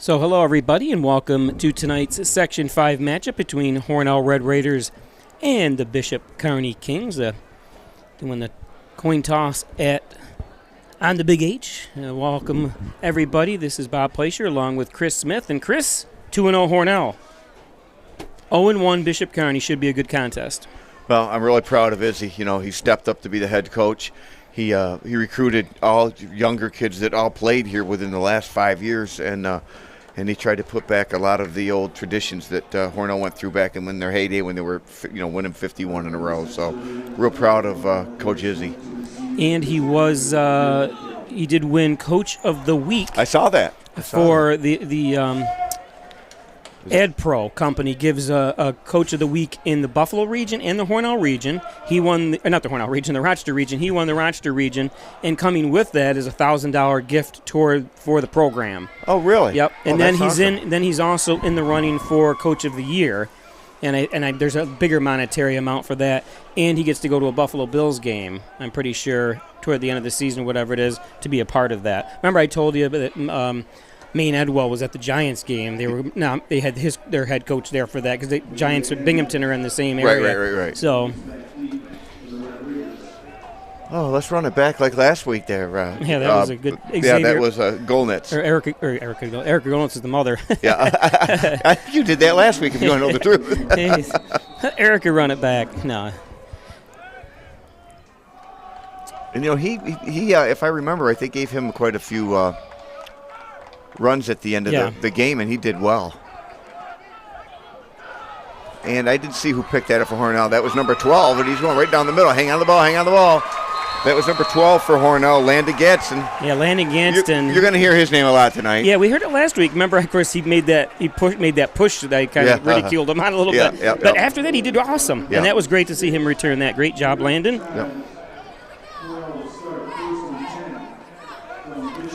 So hello everybody and welcome to tonight's Section 5 matchup between Hornell Red Raiders and the Bishop Kearney Kings. Doing the coin toss on the Big H. Welcome everybody. This is Bob Placer along with Chris Smith. And Chris, 2-0 Hornell. 0-1 Bishop Kearney. Should be a good contest. Well, I'm really proud of Izzy. You know, he stepped up to be the head coach. He recruited all younger kids that all played here within the last 5 years, and he tried to put back a lot of the old traditions that Hornell went through back in their heyday when they were, winning 51 in a row. So, real proud of Coach Izzy. And he did win Coach of the Week. I saw that. The Ed Pro company gives a Coach of the Week in the Buffalo region and the Hornell region. He won, not the Hornell region, the Rochester region. He won the Rochester region, and coming with that is a $1,000 gift for the program. Oh, really? Yep. And then he's awesome. Then he's also in the running for Coach of the Year, and there's a bigger monetary amount for that, and he gets to go to a Buffalo Bills game. I'm pretty sure toward the end of the season, whatever it is, to be a part of that. Remember, I told you that. Maine Edwell was at the Giants game. They had their head coach there for that because the Giants and Binghamton are in the same area. Right. So, let's run it back like last week there. Yeah, that was a good. Xavier, that was Golnitz. Or Erica Golnitz is the mother. Yeah, you did that last week. If you want to know the truth. Erica, run it back. No. And he if I remember, I think gave him quite a few. Runs at the end of the game, and he did well. And I didn't see who picked that up for Hornell. That was number 12, and he's going right down the middle. Hang on the ball. That was number 12 for Hornell, Landon Gadsden. Yeah, Landon Gadsden. You're going to hear his name a lot tonight. Yeah, we heard it last week. Remember, of course, he made that push that I kind of ridiculed him on a little bit. But after that, he did awesome, and that was great to see him return that. Great job, Landon. Yep.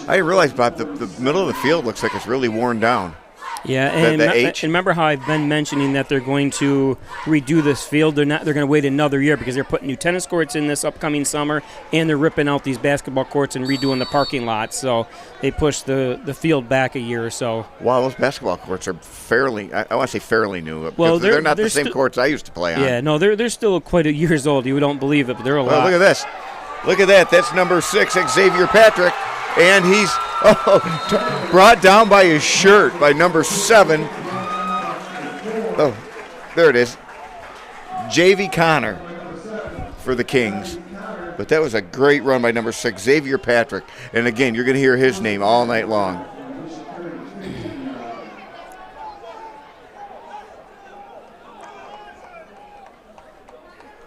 I didn't realize, Bob, the middle of the field looks like it's really worn down. Yeah, and remember how I've been mentioning that they're going to redo this field. They're going to wait another year because they're putting new tennis courts in this upcoming summer, and they're ripping out these basketball courts and redoing the parking lots. So they pushed the field back a year or so. Wow, those basketball courts are fairly, I want to say fairly new. Well, they're not the same courts I used to play on. Yeah, no, they're still quite a years old. You don't believe it, but they're a lot. Look at this. Look at that. That's number 6, Xavier Patrick. And he's brought down by his shirt by number 7. Oh, there it is. J.V. Connor for the Kings. But that was a great run by number 6, Xavier Patrick. And again, you're going to hear his name all night long.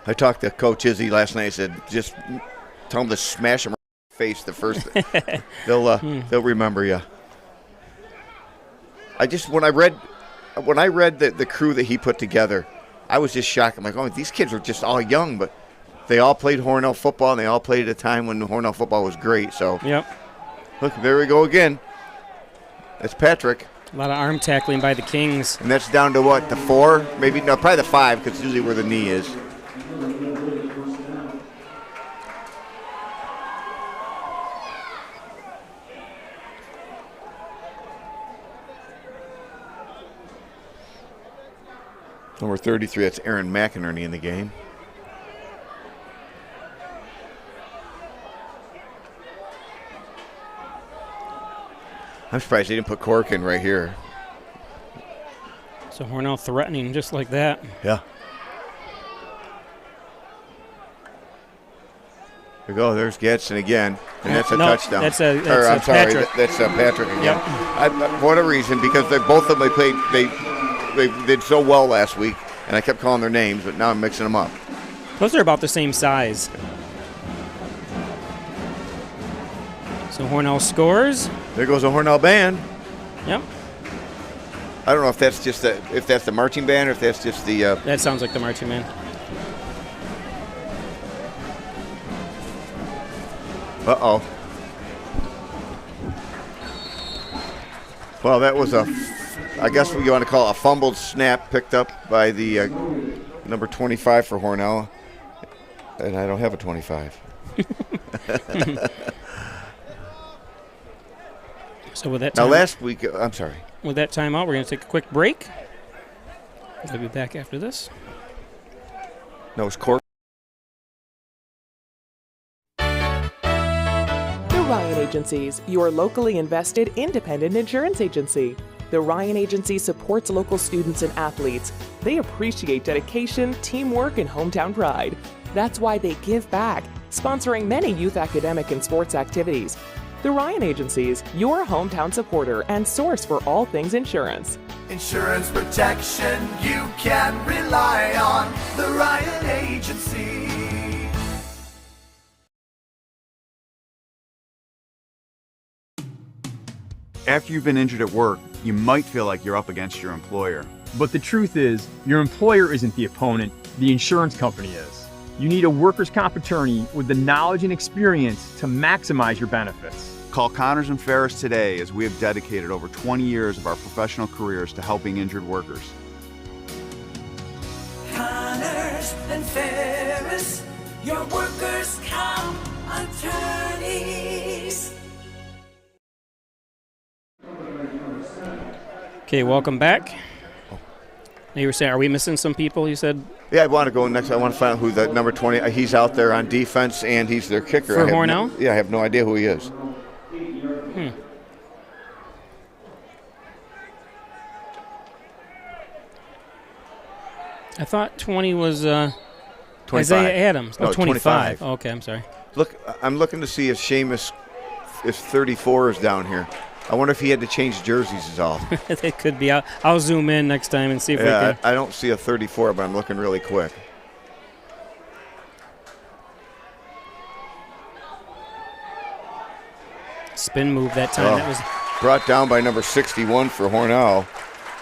I talked to Coach Izzy last night. I said, just tell him to smash him face the first. They'll remember you. When I read the crew that he put together, I was just shocked. I'm like, oh, these kids are just all young, but they all played Hornell football, and they all played at a time when Hornell football was great. So, yep. Look, there we go again. That's Patrick. A lot of arm tackling by the Kings. And that's down to what, the 4? Maybe no, probably the 5, because it's usually where the knee is. Number 33, that's Aaron McInerney in the game. I'm surprised they didn't put Cork in right here. So Hornell threatening just like that. Yeah. There we go. There's Gadsden again, and that's a touchdown. That's Patrick. That's Patrick again. Yep. For what reason? Because both of them played. They did so well last week, and I kept calling their names, but now I'm mixing them up. Plus, they're about the same size. So Hornell scores. There goes a Hornell band. Yep. I don't know if that's just the marching band or if that's just the. That sounds like the marching band. Uh-oh. Well, that was I guess what you want to call a fumbled snap picked up by the number 25 for Hornell. And I don't have a 25. So with that Now, time, last week, I'm sorry. with that timeout, we're going to take a quick break. We'll be back after this. No, it's Cork. The Ryan Agencies, your locally invested independent insurance agency. The Ryan Agency supports local students and athletes. They appreciate dedication, teamwork, and hometown pride. That's why they give back, sponsoring many youth academic and sports activities. The Ryan Agencies, your hometown supporter and source for all things insurance. Insurance protection you can rely on. The Ryan Agency. After you've been injured at work, you might feel like you're up against your employer. But the truth is, your employer isn't the opponent, the insurance company is. You need a workers' comp attorney with the knowledge and experience to maximize your benefits. Call Connors and Ferris today, as we have dedicated over 20 years of our professional careers to helping injured workers. Connors and Ferris, your workers' comp attorneys. Okay, welcome back. Now you were saying, are we missing some people? You said Yeah, I want to go next. I want to find out who that number 20. He's out there on defense, and he's their kicker. For Hornell? I have no idea who he is. I thought 20 was 25. Isaiah Adams. No, 25. Okay, I'm sorry. Look, I'm looking to see if Seamus, if 34 is down here. I wonder if he had to change jerseys is all. It could be. I'll zoom in next time and see if we Yeah, can. I don't see a 34, but I'm looking really quick. Spin move that time. That was Brought down by number 61 for Hornell,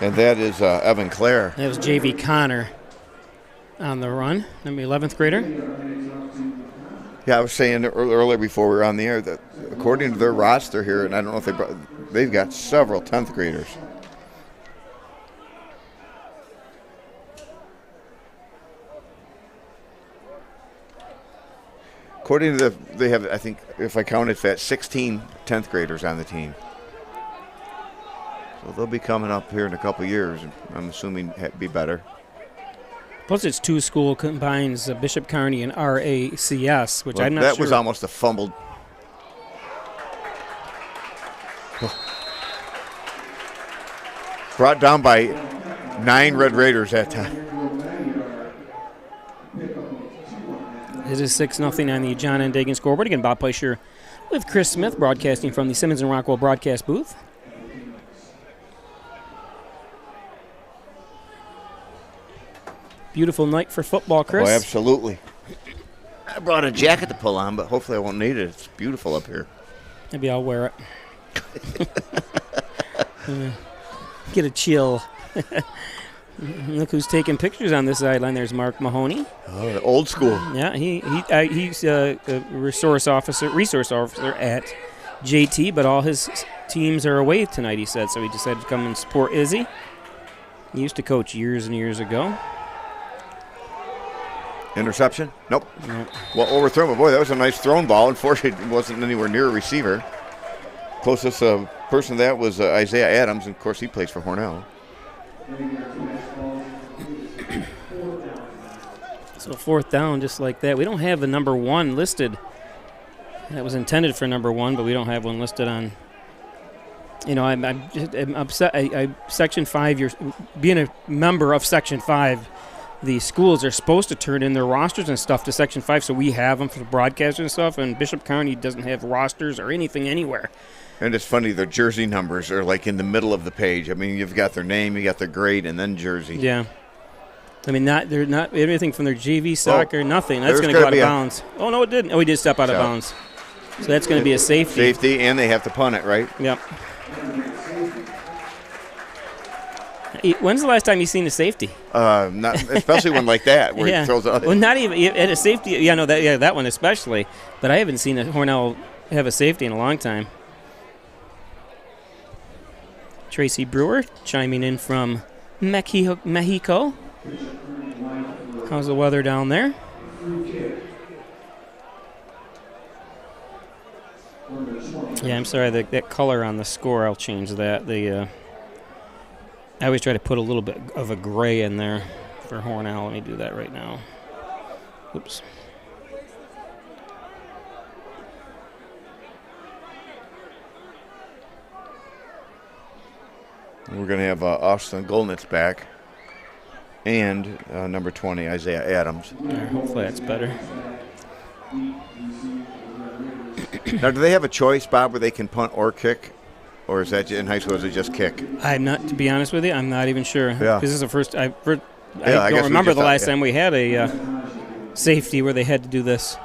and that is Evan Clare. JV Connor on the run. Number 11th grader. Yeah, I was saying earlier before we were on the air that according to their roster here, and I don't know if they've got several 10th graders. According to they have, I think, if I counted that, 16 10th graders on the team. So they'll be coming up here in a couple of years. I'm assuming be better. Plus, it's two school combines Bishop Kearney and RACS, which I'm not sure. That was almost a fumbled. Brought down by 9 Red Raiders that time. It is 6-0 on the John N. Dagan scoreboard. Again, Bob Pleisher with Chris Smith broadcasting from the Simmons and Rockwell broadcast booth. Beautiful night for football, Chris. Oh, absolutely. I brought a jacket to pull on, but hopefully I won't need it. It's beautiful up here. Maybe I'll wear it. Get a chill. Look who's taking pictures on this sideline. There's Mark Mahoney. Oh, the old school. Yeah, he's a resource officer at JT, but all his teams are away tonight, he said, so he decided to come and support Izzy. He used to coach years and years ago. Interception? Nope. Well, overthrown, but boy, that was a nice thrown ball. Unfortunately, it wasn't anywhere near a receiver. Closest person to that was Isaiah Adams, and of course he plays for Hornell. So 4th down, just like that. We don't have the number 1 listed. That was intended for number 1, but we don't have one listed on. You know, I'm upset. Section 5, being a member of Section 5, the schools are supposed to turn in their rosters and stuff to Section 5, so we have them for broadcasters and stuff, and Bishop Kearney doesn't have rosters or anything anywhere. And it's funny, their jersey numbers are like in the middle of the page. I mean, you've got their name, you got their grade, and then jersey. Yeah. I mean, they're not everything from their JV soccer, nothing. That's going to go out of bounds. Oh, no, it didn't. Oh, he did step out of bounds. So that's going to be a safety. Safety, and they have to punt it, right? Yep. When's the last time you've seen a safety? Not especially one like that where he throws it. Well, not even at a safety. Yeah, no, that one especially. But I haven't seen a Hornell have a safety in a long time. Tracy Brewer chiming in from Mexico. How's the weather down there? Yeah, I'm sorry. That color on the score, I'll change that. I always try to put a little bit of a gray in there for Hornell. Let me do that right now. Oops. We're going to have Austin Golnitz back and number 20, Isaiah Adams. Yeah, hopefully that's better. Now, do they have a choice, Bob, where they can punt or kick? Or is that in high school, is it just kick? I'm not, to be honest with you, I'm not even sure. Yeah. This is the first, I guess don't remember the last yeah. time we had a safety where they had to do this.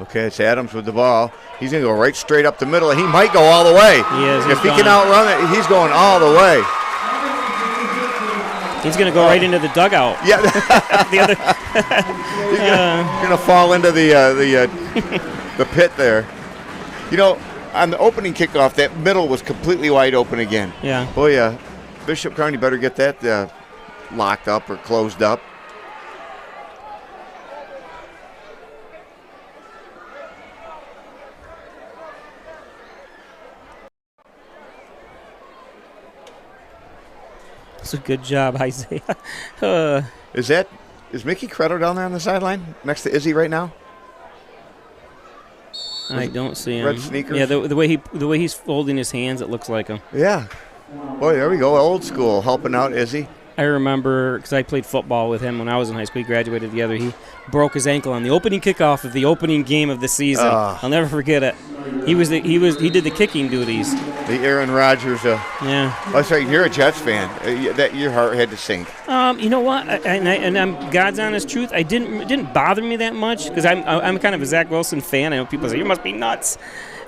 Okay, it's Adams with the ball. He's going to go right straight up the middle, and he might go all the way. He is. If he can outrun it, he's going all the way. He's going to go right into the dugout. Yeah. The other. He's going to fall into the pit there. You know, on the opening kickoff, that middle was completely wide open again. Yeah. Boy, Bishop Kearney better get that locked up or closed up. That's a good job, Isaiah. Is Mickey Credo down there on the sideline next to Izzy right now? I don't see him. Red sneakers? Yeah, the way he's folding his hands, it looks like him. Yeah. Boy, there we go. Old school, helping out Izzy. I remember, because I played football with him when I was in high school. He graduated together. He broke his ankle on the opening kickoff of the opening game of the season. I'll never forget it. He did the kicking duties. The Aaron Rodgers. Yeah. Oh, sorry, you're a Jets fan. That your heart had to sink. You know what? And I'm God's honest truth. It didn't bother me that much because I'm kind of a Zach Wilson fan. I know people say you must be nuts.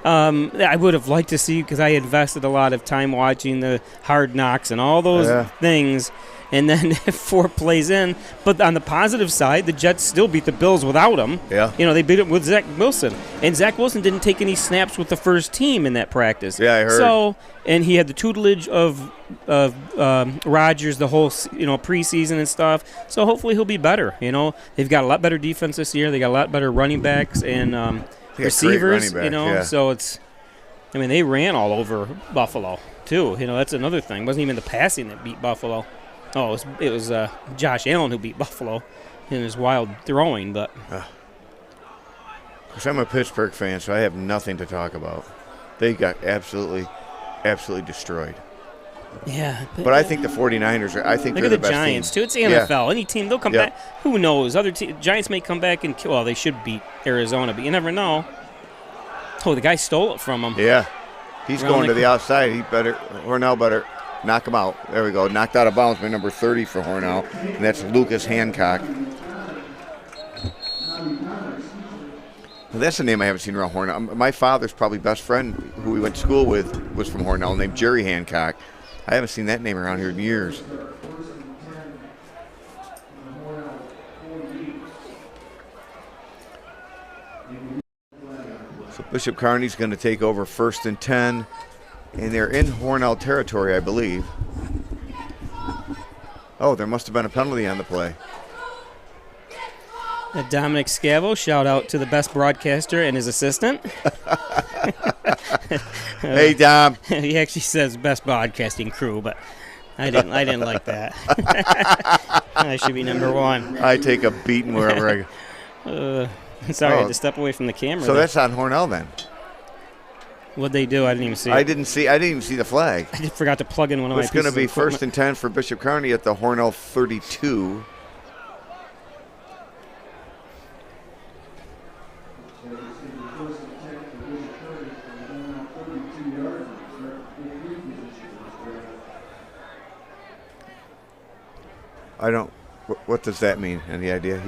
I would have liked to see, because I invested a lot of time watching the Hard Knocks and all those things. And then 4 plays in. But on the positive side, the Jets still beat the Bills without him. Yeah. You know, they beat it with Zach Wilson. And Zach Wilson didn't take any snaps with the first team in that practice. Yeah, I heard. So, and he had the tutelage of Rodgers the whole, preseason and stuff. So hopefully he'll be better. You know, they've got a lot better defense this year. They got a lot better running backs and receivers. So it's, they ran all over Buffalo too. That's another thing. It wasn't even the passing that beat Buffalo. Oh, it was Josh Allen who beat Buffalo in his wild throwing, but. Because I'm a Pittsburgh fan, so I have nothing to talk about. They got absolutely destroyed. Yeah. But I think the 49ers are. I think look they're at the best Giants team. too. It's the NFL. Any team, they'll come back. Who knows? Giants may come back and kill. Well, they should beat Arizona, but you never know. Oh, the guy stole it from him. Yeah, he's going to the outside. Hornell better knock him out. There we go. Knocked out of bounds by number 30 for Hornell, and that's Lucas Hancock. Well, that's a name I haven't seen around Hornell. My father's probably best friend, who we went to school with, was from Hornell, named Jerry Hancock. I haven't seen that name around here in years. So Bishop Kearney's going to take over 1st and 10, and they're in Hornell territory, I believe. Oh, there must have been a penalty on the play. Dominic Scavo, shout out to the best broadcaster and his assistant. Hey, Dom. He actually says best broadcasting crew, but I didn't like that. I should be number 1. I take a beating wherever I go. Sorry, I had to step away from the camera. So that's on Hornell then. What'd they do? I didn't even see it. I didn't even see the flag. I just forgot to plug in one of my It's going to be pieces of 1st and 10 for Bishop Kearney at the Hornell 32. I don't. What does that mean? Any idea?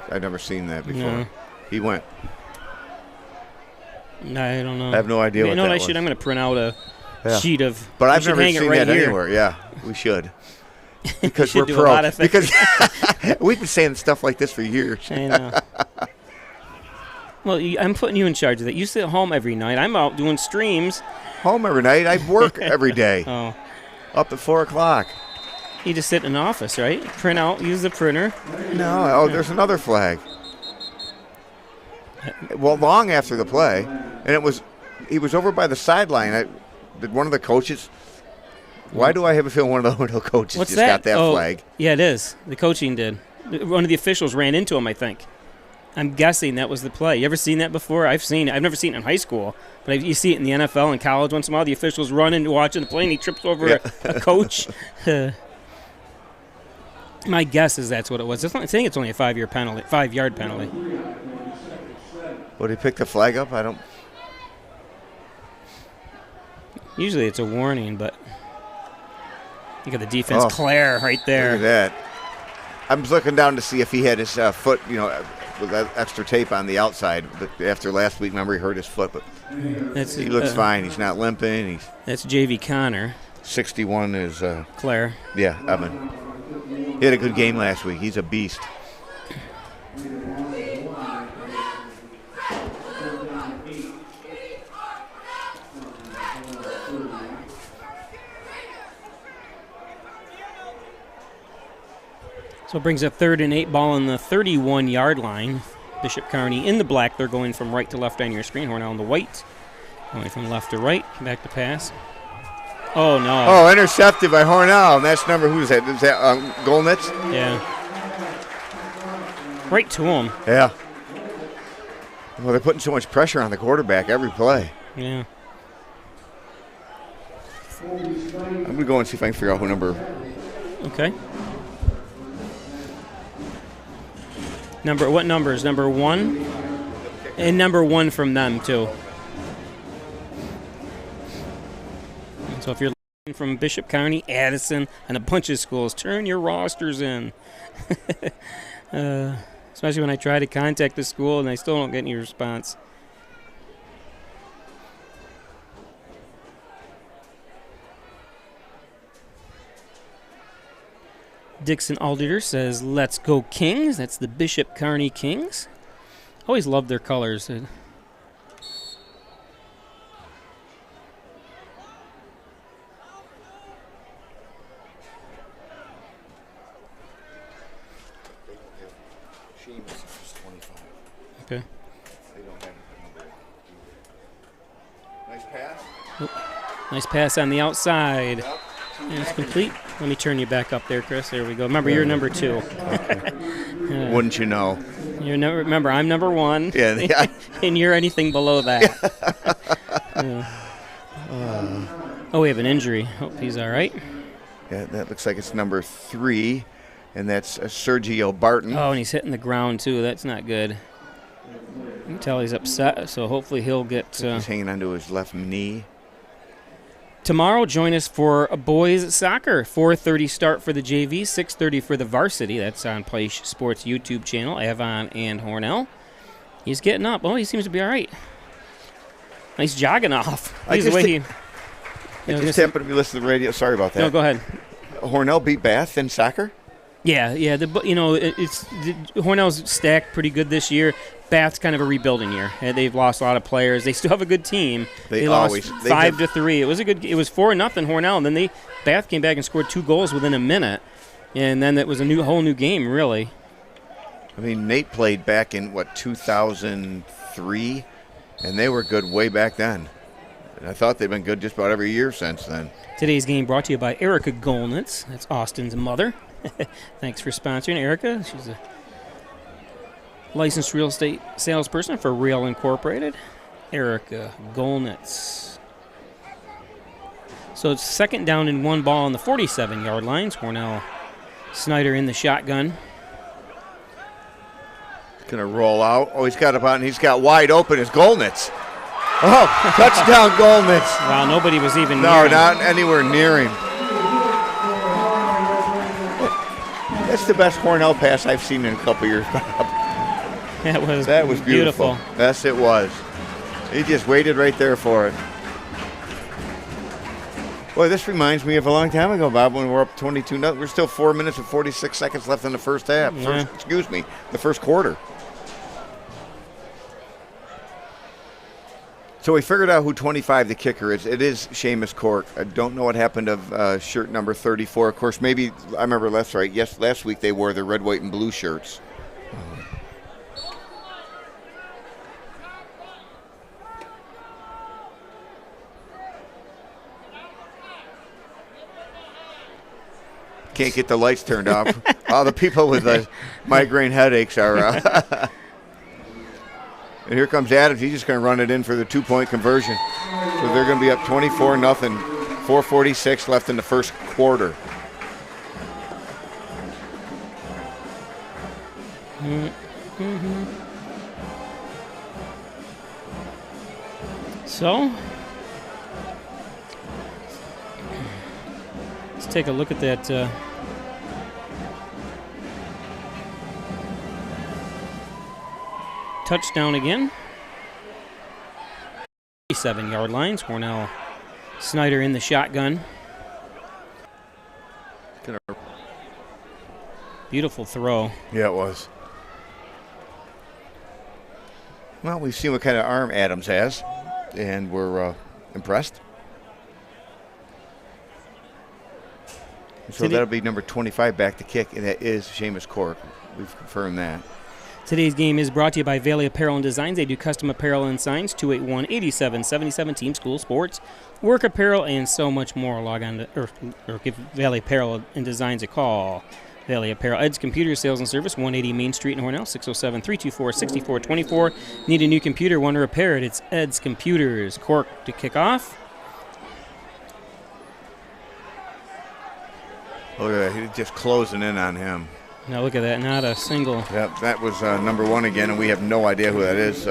I've never seen that before. No. He went. I don't know. I have no idea what that was. I'm going to print out a sheet of. But I've never hang seen it right that here. anywhere. Yeah, we should. Because we we're should do pro. a lot of things. Because we've been saying stuff like this for years. I know. Well, I'm putting you in charge of that. You sit at home every night. I'm out doing streams. Home every night. I work every day. Oh. Up at 4 o'clock. You just sit in an office, right? Print out, use the printer. No, oh, there's another flag. Well, long after the play, and he was over by the sideline. Did one of the coaches? Why do I have a feeling one of the Hornell coaches What's just that? got that flag? Yeah, it is. The coaching did. One of the officials ran into him, I think. I'm guessing that was the play. You ever seen that before? I've seen it. I've never seen it in high school, but you see it in the NFL and college once in a while. The officials running, watching the play, and he trips over a coach. My guess is that's what it was. I think it's only a 5-yard penalty. Would he pick the flag up? I don't. Usually it's a warning, but you got the defense. Claire right there. Look at that. I'm looking down to see if he had his foot, with that extra tape on the outside. But after last week, remember, he hurt his foot. But he looks fine. He's not limping. That's J.V. Connor. 61 is Claire. Yeah, Evan. He had a good game last week. He's a beast. So it brings a 3rd and 8 ball on the 31-yard line. Bishop Kearney in the black. They're going from right to left on your screen. Hornell in the white. Going from left to right. Back to pass. Oh, no. Oh, intercepted by Hornell. And that's who's that? Is that Golnitz? Yeah. Right to him. Yeah. Well, they're putting so much pressure on the quarterback every play. Yeah. I'm going to go and see if I can figure out who number. Okay. What number is number 1? And number 1 from them, too. So if you're looking from Bishop Kearney, Addison, and a bunch of schools, turn your rosters in. Especially when I try to contact the school and I still don't get any response. Dixon Alder says, "Let's go Kings." That's the Bishop Kearney Kings. Always loved their colors. Okay. Nice pass. Nice pass on the outside. And it's complete. Let me turn you back up there, Chris. There we go. Remember, you're number 2. Okay. Wouldn't you know? Remember, I'm number 1. Yeah. And you're anything below that. We have an injury. Hope he's all right. Yeah, that looks like it's number 3, and that's Sergio Barton. Oh, and he's hitting the ground, too. That's not good. You can tell he's upset, so hopefully he'll get... He's hanging onto his left knee. Tomorrow, join us for boys soccer. 4:30 start for the JV, 6:30 for the Varsity. That's on Play Sports YouTube channel, Avon and Hornell. He's getting up. Oh, he seems to be all right. Nice jogging off. I just happened to be listening to the radio. Sorry about that. No, go ahead. Hornell beat Bath in soccer? Yeah. Hornell's stacked pretty good this year. Bath's kind of a rebuilding year. They've lost a lot of players. They still have a good team. They lost 5-3. It was 4-0 Hornell, and then Bath came back and scored 2 goals within a minute, and then it was a whole new game, really. I mean, Nate played back in 2003, and they were good way back then. And I thought they've been good just about every year since then. Today's game brought to you by Erica Golnitz. That's Austin's mother. Thanks for sponsoring, Erica. She's a licensed real estate salesperson for Real Incorporated. Erica Golnitz. So it's 2nd down and 1 ball on the 47-yard line. Hornell Snyder in the shotgun. Going to roll out. Oh, he's got about, and he's got wide open is Golnitz. Oh, touchdown Golnitz. Wow, nobody was even near him. No, not anywhere near him. That's the best Hornell pass I've seen in a couple years, Bob. That was beautiful. Yes, it was. He just waited right there for it. Boy, this reminds me of a long time ago, Bob, when we're up 22-0. We're still 4 minutes and 46 seconds left in the first half. Yeah. The first quarter. So we figured out who 25 the kicker is. It is Seamus Cork. I don't know what happened of shirt number 34. Of course, maybe I remember last right. Yes, last week they wore the red, white, and blue shirts. Can't get the lights turned off. All the people with migraine headaches are. And here comes Adams. He's just going to run it in for the 2-point conversion. So they're going to be up 24-0. 4:46 left in the first quarter. So let's take a look at that. Touchdown again. 7-yard lines. Hornell Snyder in the shotgun. Beautiful throw. Yeah, it was. Well, we've seen what kind of arm Adams has, and we're impressed. So that'll be number 25 back to kick, and that is Seamus Cork. We've confirmed that. Today's game is brought to you by Valley Apparel and Designs. They do custom apparel and signs. 281-8777 Team School Sports, work apparel, and so much more. Log on to or give Valley Apparel and Designs a call. Valley Apparel. Ed's Computer Sales and Service, 180 Main Street in Hornell, 607-324-6424. Need a new computer, want to repair it? It's Ed's Computers. Cork to kick off. Look at that. He's just closing in on him. Now look at that. Not a single. Yep, that was number 1 again, and we have no idea who that is.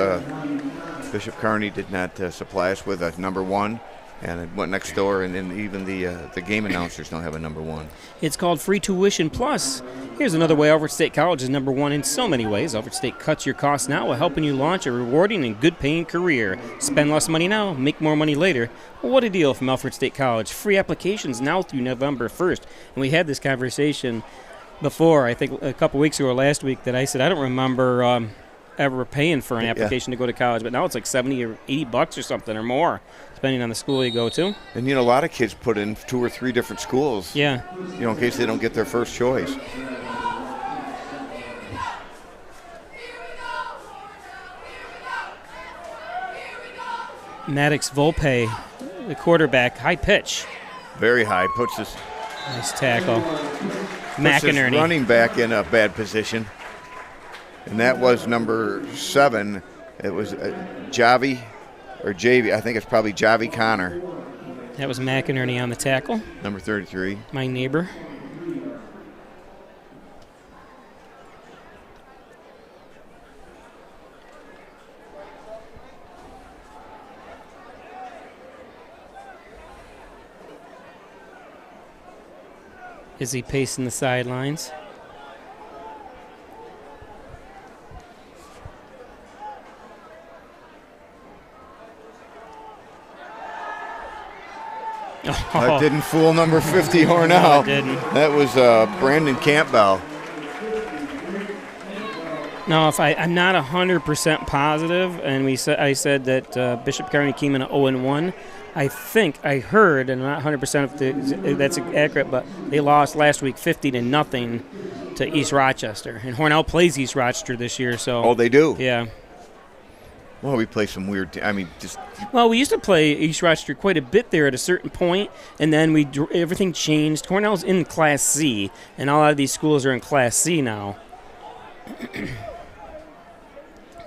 Bishop Kearney did not supply us with a number 1, and it went next door, and then even the game announcers don't have a number 1. It's called Free Tuition Plus. Here's another way Alfred State College is number 1 in so many ways. Alfred State cuts your costs now while helping you launch a rewarding and good-paying career. Spend less money now, make more money later. Well, what a deal from Alfred State College. Free applications now through November 1st. And we had this conversation before, I think a couple weeks ago or last week, that I said I don't remember ever paying for an application to go to college, but now it's like 70 or 80 bucks or something or more, depending on the school you go to. And, a lot of kids put in 2 or 3 different schools. Yeah. In case they don't get their first choice. Maddox Volpe, the quarterback, high pitch. Very high. Puts this Nice tackle. McInerney. Running back in a bad position. And that was number 7. It was Javi, or JV. I think it's probably Javi Connor. That was McInerney on the tackle. Number 33. My neighbor. Is he pacing the sidelines? That didn't fool number 50 Hornell. No, it didn't. That was Brandon Campbell. No, if I'm not 100% positive, and I said that Bishop Kearney came in at 0-1. I think I heard, and I'm not 100% if that's accurate, but they lost last week 50-0 to East Rochester, and Hornell plays East Rochester this year. So. Oh, they do. Yeah. Well, we play some weird. Well, we used to play East Rochester quite a bit there at a certain point, and then everything changed. Hornell's in Class C, and a lot of these schools are in Class C now.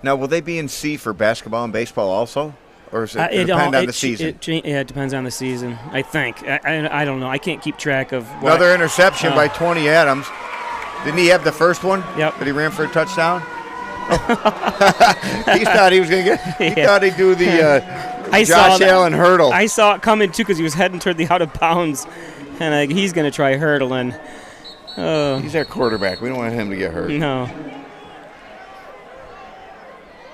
Now, will they be in C for basketball and baseball also? Or does it depend on the season? It depends on the season, I think. I don't know. I can't keep track of what. Another interception by 20 Adams. Didn't he have the first one? Yep. But he ran for a touchdown? He thought he was going to get. He thought he'd do the Josh Allen hurdle. I saw it coming too because he was heading toward the out of bounds, and he's going to try hurdling. He's our quarterback. We don't want him to get hurt.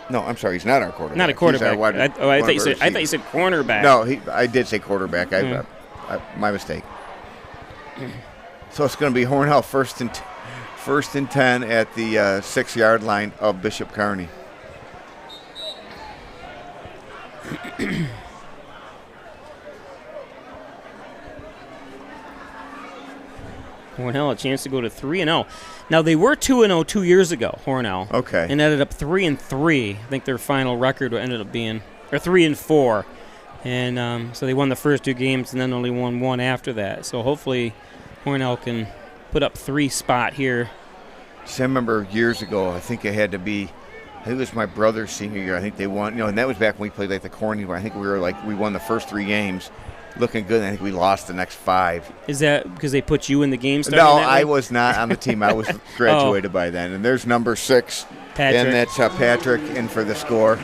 No, I'm sorry. He's not our quarterback. Not a quarterback. I thought you said cornerback. No, I did say quarterback. My mistake. So it's going to be Hornell first and 10 at the 6-yard line of Bishop Kearney. Hornell a chance to go to 3-0. Now they were 2-0 2 years ago, Hornell. Okay. And ended up 3-3. I think their final record ended up being, or 3-4. And so they won the first 2 games and then only won 1 after that. So hopefully Hornell can put up 3 spot here. So I remember years ago, I think it was my brother's senior year. I think they won, and that was back when we played like the Kearney, where I think we won the first 3 games, looking good, and I think we lost the next 5. Is that because they put you in the game? No, I was not on the team. I was graduated by then. And there's number 6, Patrick. and that's Patrick in for the score.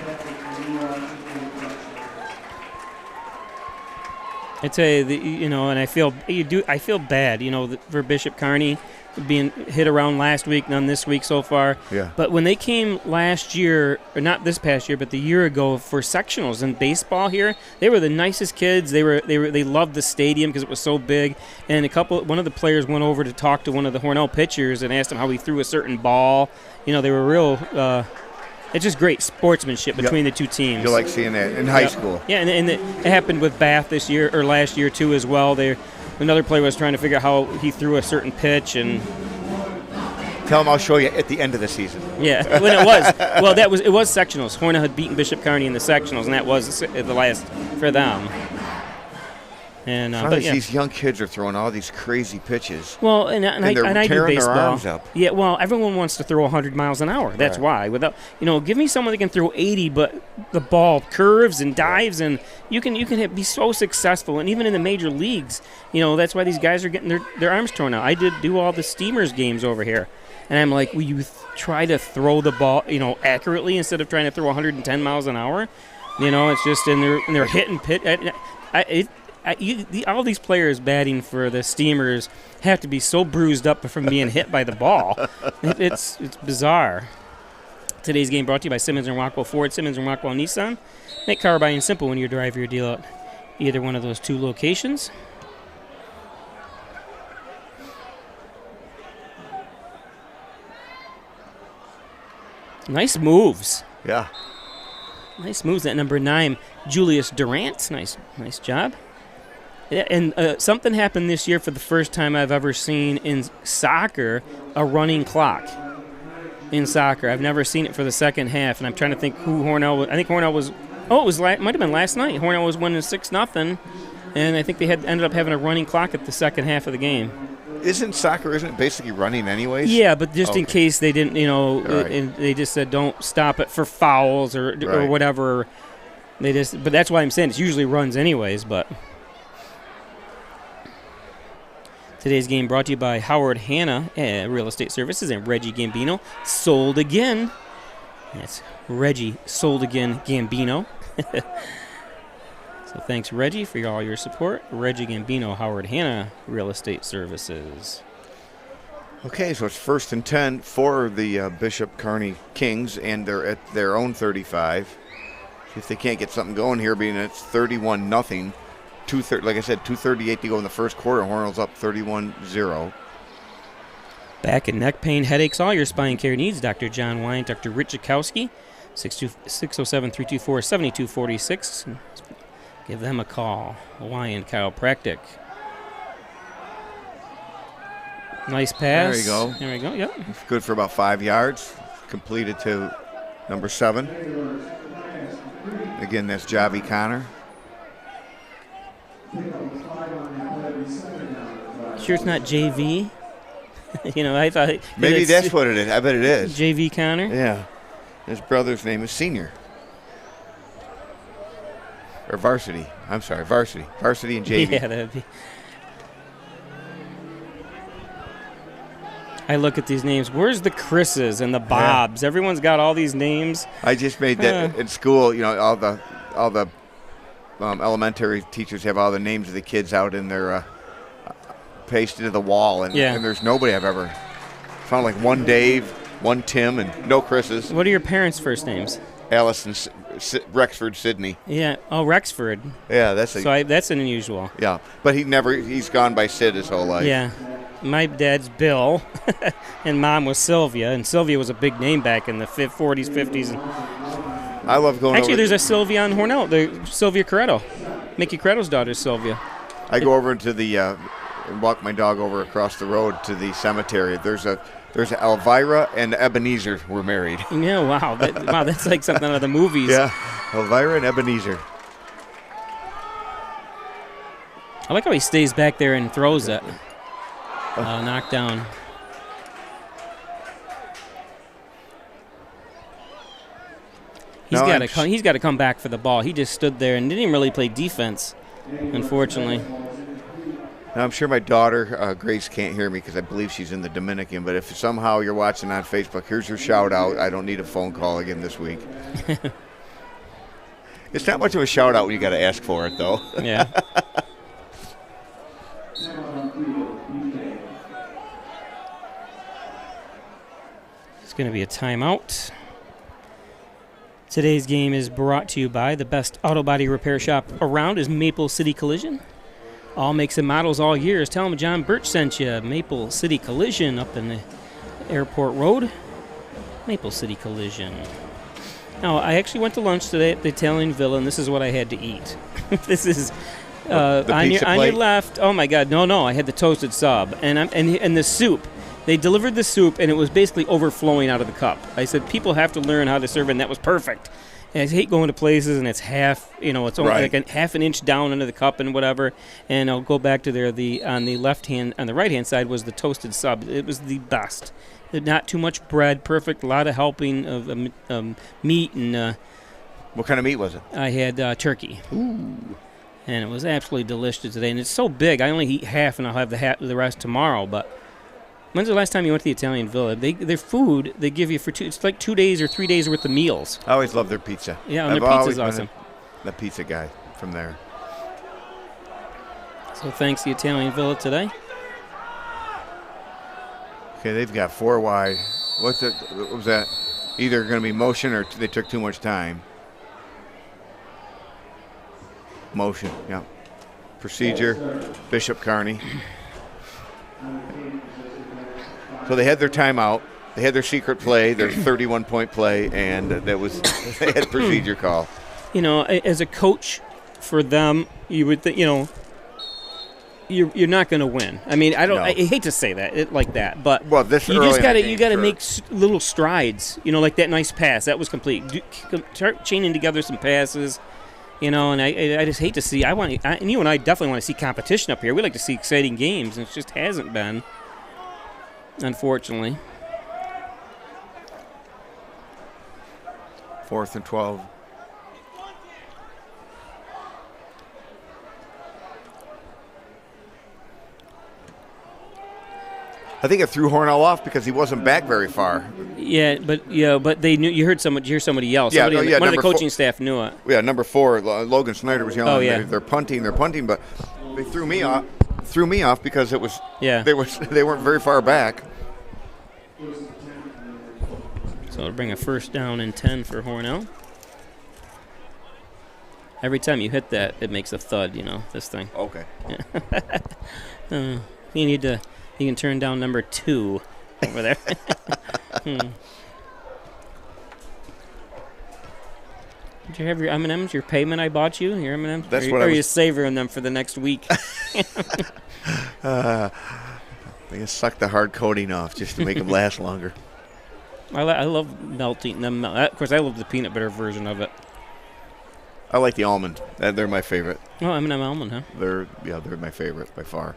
I tell you, and I feel bad, for Bishop Kearney being hit around last week, none this week so far. Yeah. But when they came last year, or not this past year, but the year ago for sectionals in baseball here, they were the nicest kids. They loved the stadium because it was so big. And one of the players went over to talk to one of the Hornell pitchers and asked him how he threw a certain ball. They were real. It's just great sportsmanship between the two teams. You like seeing that in high school. Yeah, and it happened with Bath this year or last year too as well. Another player was trying to figure out how he threw a certain pitch and. Tell him I'll show you at the end of the season. Yeah, when it was. Well, it was sectionals. Hornell had beaten Bishop Kearney in the sectionals, and that was the last for them. And these young kids are throwing all these crazy pitches. Well, and I do tearing baseball. their arms up. Yeah, well, everyone wants to throw 100 miles an hour. That's why. Without, give me someone that can throw 80, but the ball curves and dives, and you can be so successful. And even in the major leagues, that's why these guys are getting their arms torn out. I do all the Steamers games over here, and I'm like, will you try to throw the ball, accurately instead of trying to throw 110 miles an hour? It's just in their hit and pitch. All these players batting for the Steamers have to be so bruised up from being hit by the ball. It's bizarre. Today's game brought to you by Simmons & Rockwell Ford, Simmons & Rockwell Nissan. Make car buying simple when you drive your deal at either one of those 2 locations. Nice moves. Yeah. Nice moves at number 9, Julius Durant. Nice job. And something happened this year for the first time I've ever seen in soccer, a running clock in soccer. I've never seen it for the second half, and I'm trying to think who Hornell was. I think Hornell was might have been last night. Hornell was winning 6-0, and I think they ended up having a running clock at the second half of the game. Isn't it basically running anyways? Yeah, but just in case they didn't, Right. and they just said don't stop it for fouls or whatever. But that's why I'm saying it's usually runs anyways, but... Today's game brought to you by Howard Hanna Real Estate Services and Reggie Gambino. Sold again. That's Reggie sold again Gambino. So thanks, Reggie, for all your support. Reggie Gambino, Howard Hanna Real Estate Services. Okay, so it's 1st and 10 for the Bishop Kearney Kings, and they're at their own 35. If they can't get something going here, being it's 31-0. Like I said, 2:38 to go in the first quarter. Hornell's up 31-0. Back and neck pain, headaches, all your spine care needs. Dr. John Wine, Dr. Rich Zukowski, 607-324-7246. Give them a call. Wine Chiropractic. Nice pass. There you go. There we go, yep. It's good for about 5 yards. Completed to number 7. Again, that's Javi Connor. Sure it's not JV? I thought... Maybe that's what it is. I bet it is. JV Connor? Yeah. His brother's name is Senior. Or Varsity. I'm sorry, Varsity. Varsity and JV. Yeah, that'd be... I look at these names. Where's the Chris's and the Bobs? Yeah. Everyone's got all these names. I just made that in school. All the elementary teachers have all the names of the kids out in their pasted to the wall, and there's nobody I've ever found. Like one Dave, one Tim, and no Chris's. What are your parents' first names? Alice and Rexford Sidney. Yeah. Oh, Rexford. Yeah, that's that's unusual. Yeah, but he's gone by Sid his whole life. Yeah. My dad's Bill, and Mom was Sylvia, and Sylvia was a big name back in the 40s, 50s. I love going Actually, over. there's a Sylvia on Hornell. Sylvia Corretto. Mickey Corretto's daughter is Sylvia. I go over into the and walk my dog over across the road to the cemetery. There's Elvira and Ebenezer were married. Yeah, wow. That's like something out of the movies. Yeah, Elvira and Ebenezer. I like how he stays back there and throws it. Knocked down. He's got to come back for the ball. He just stood there and didn't even really play defense, unfortunately. Now, I'm sure my daughter, Grace, can't hear me because I believe she's in the Dominican, but if somehow you're watching on Facebook, here's your shout-out. I don't need a phone call again this week. It's not much of a shout-out when you got to ask for it, though. Yeah. It's going to be a timeout. Today's game is brought to you by the best auto body repair shop around is Maple City Collision. All makes and models all years. Tell them John Birch sent you. Maple City Collision up in the Airport Road. Maple City Collision. Now, I actually went to lunch today at the Italian Villa, and this is what I had to eat. This is on your left. Oh my God, no! I had the toasted sub and the soup. They delivered the soup, and it was basically overflowing out of the cup. I said, people have to learn how to serve, and that was perfect. And I hate going to places, and it's half, it's only like a half an inch down under the cup and whatever. And I'll go back to there. On the right-hand side was the toasted sub. It was the best. Not too much bread, perfect. A lot of helping of meat and. What kind of meat was it? I had turkey. Ooh. And it was absolutely delicious today. And it's so big, I only eat half, and I'll have the rest tomorrow. But when's the last time you went to the Italian Villa? Their food they give you for it's like 2 days or 3 days worth of meals. I always love their pizza. Yeah, and their pizza's been awesome. The pizza guy from there. So thanks the Italian Villa today. Okay, they've got 4 wide. What was that? Either going to be motion or they took too much time. Motion, yeah. Procedure, Bishop Kearney. So they had their timeout. They had their secret play, their 31-point play, and they had procedure call. As a coach for them, you would think, you're not going to win. I mean, I hate to say that like that, but you just got to make little strides. Like that nice pass that was complete. Start chaining together some passes. And I just hate to see. And you and I definitely want to see competition up here. We like to see exciting games, and it just hasn't been, unfortunately. 4th and 12. I think it threw Hornell off because he wasn't back very far. Yeah, but they knew. You heard somebody yell. One of the coaching staff knew it. Yeah, number 4, Logan Snyder was yelling. Oh yeah, they're punting, but they threw me off because it was. Yeah, they weren't very far back. So it'll bring a 1st down and 10 for Hornell. Every time you hit that, it makes a thud. This thing. Okay. You can turn down number 2 over there. Did you have your M&Ms, your payment I bought you? Your M&Ms? That's or are you savoring them for the next week? I just suck the hard coating off just to make them last longer. I love melting them. Of course, I love the peanut butter version of it. I like the almond. They're my favorite. Oh, M&M almond, huh? They're my favorite by far.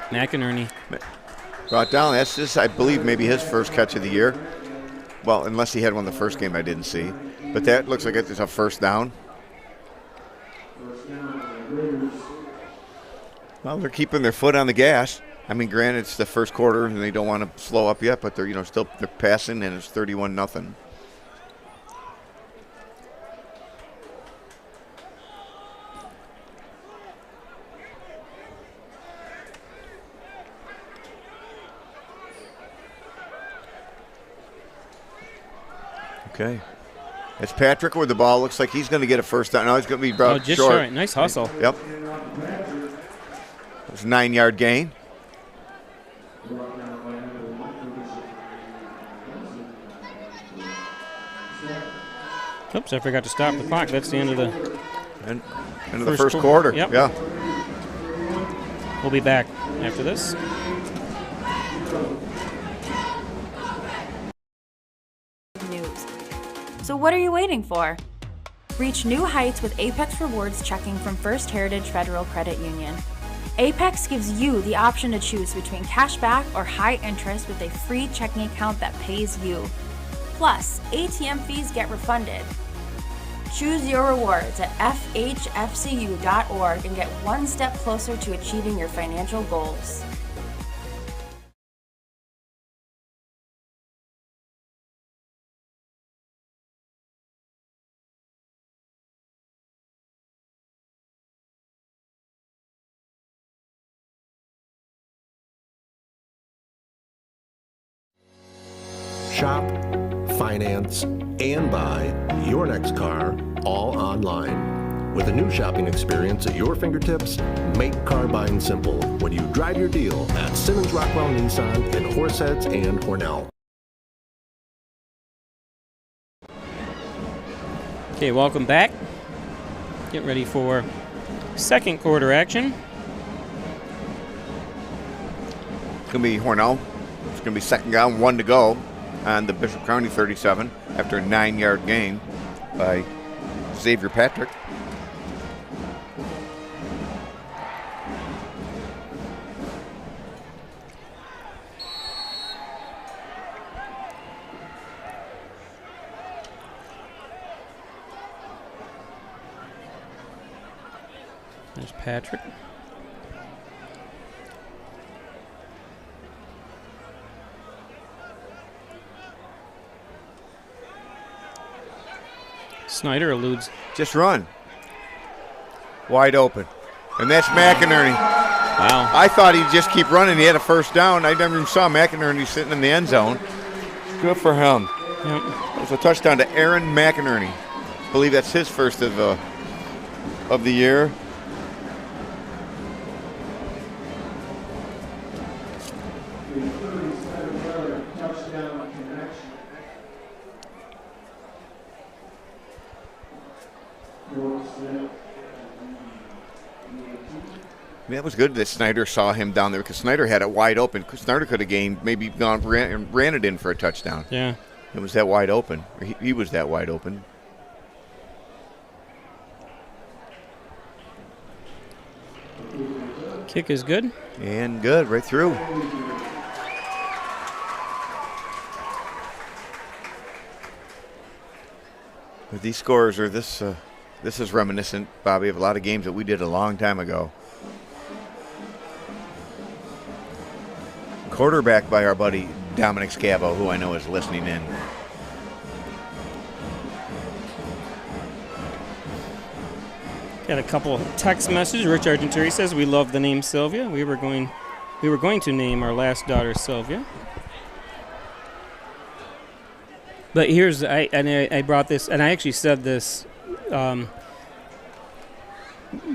McInerney. Brought down. That's just, I believe, maybe his first catch of the year. Well, unless he had one the first game I didn't see. But that looks like it's a 1st down. Well, they're keeping their foot on the gas. I mean, granted, it's the first quarter and they don't want to slow up yet, but they're they're passing and it's 31-0. Okay. It's Patrick with the ball. Looks like he's going to get a 1st down. No, he's going to be brought just short. Nice hustle. Yep. It's a 9-yard gain. Oops, I forgot to stop the clock. That's the end of the End of the first quarter. Yep. Yeah. We'll be back after this. News. So what are you waiting for? Reach new heights with Apex Rewards checking from First Heritage Federal Credit Union. Apex gives you the option to choose between cash back or high interest with a free checking account that pays you. Plus, ATM fees get refunded. Choose your rewards at fhfcu.org and get one step closer to achieving your financial goals. Shop, finance, and buy your next car all online. With a new shopping experience at your fingertips, make car buying simple when you drive your deal at Simmons Rockwell Nissan in Horseheads and Hornell. Okay, welcome back. Get ready for second quarter action. It's going to be Hornell. It's going to be second down, 1 to go on the Bishop Kearney 37 after a 9-yard gain by Xavier Patrick. There's Patrick. Snyder eludes. Just run. Wide open. And that's McInerney. Wow. I thought he'd just keep running. He had a first down. I never even saw McInerney sitting in the end zone. Good for him. Yep. It was a touchdown to Aaron McInerney. I believe that's his first of the year. That was good that Snyder saw him down there because Snyder had it wide open. Snyder could have gained, maybe ran it in for a touchdown. Yeah. It was that wide open. He was that wide open. Kick is good. And good, right through. But these scores are this is reminiscent, Bobby, of a lot of games that we did a long time ago. Quarterback by our buddy Dominic Scavo, who I know is listening in. Got a couple text messages. Rich Argenturi says we love the name Sylvia. We were going to name our last daughter Sylvia. But here's I brought this, and I actually said this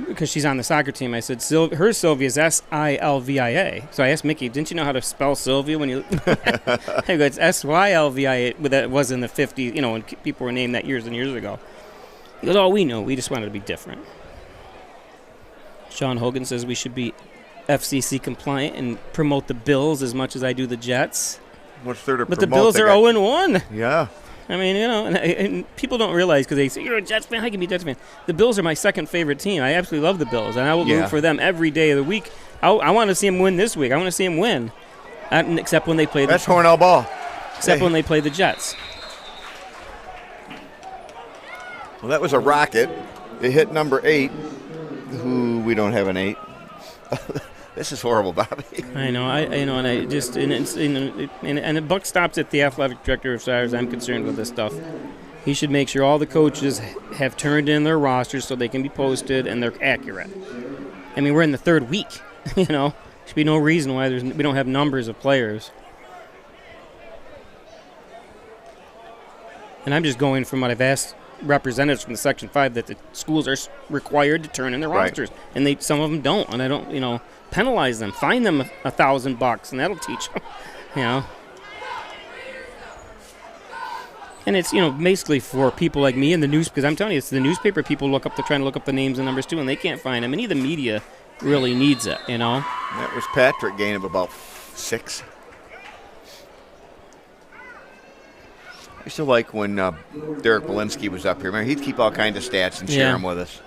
because she's on the soccer team. I said her Sylvia is Sylvia. So I asked Mickey, didn't you know how to spell Sylvia when you? I go, it's Sylvia, but that was in the 50s, when people were named that years and years ago. He goes, oh, we know. We just wanted to be different. Sean Hogan says we should be FCC compliant and promote the Bills as much as I do the Jets. What's there to but promote? The Bills are 0-1. Yeah. I mean, and people don't realize because they say, you're a Jets fan, how can you be a Jets fan? The Bills are my second favorite team. I absolutely love the Bills, and I will root for them every day of the week. I want to see them win this week. I want to see them win, except when they play That's Hornell ball. Except when they play the Jets. Well, that was a rocket. They hit number 8, who we don't have an 8. This is horrible, Bobby. I know, and I just and the buck stops at the athletic director as far as I'm concerned with this stuff. He should make sure all the coaches have turned in their rosters so they can be posted and they're accurate. I mean, we're in the third week. Should be no reason why we don't have numbers of players. And I'm just going from what I've asked representatives from the Section 5 that the schools are required to turn in their rosters, and some of them don't, and I don't, penalize them, fine them $1,000, and that'll teach them, And it's, basically for people like me in the news, because I'm telling you, it's the newspaper people trying to look up the names and numbers too, and they can't find them. Any of the media really needs it, That was Patrick, gain of about 6. I used to like when Derek Walensky was up here. Remember, he'd keep all kinds of stats and share them with us.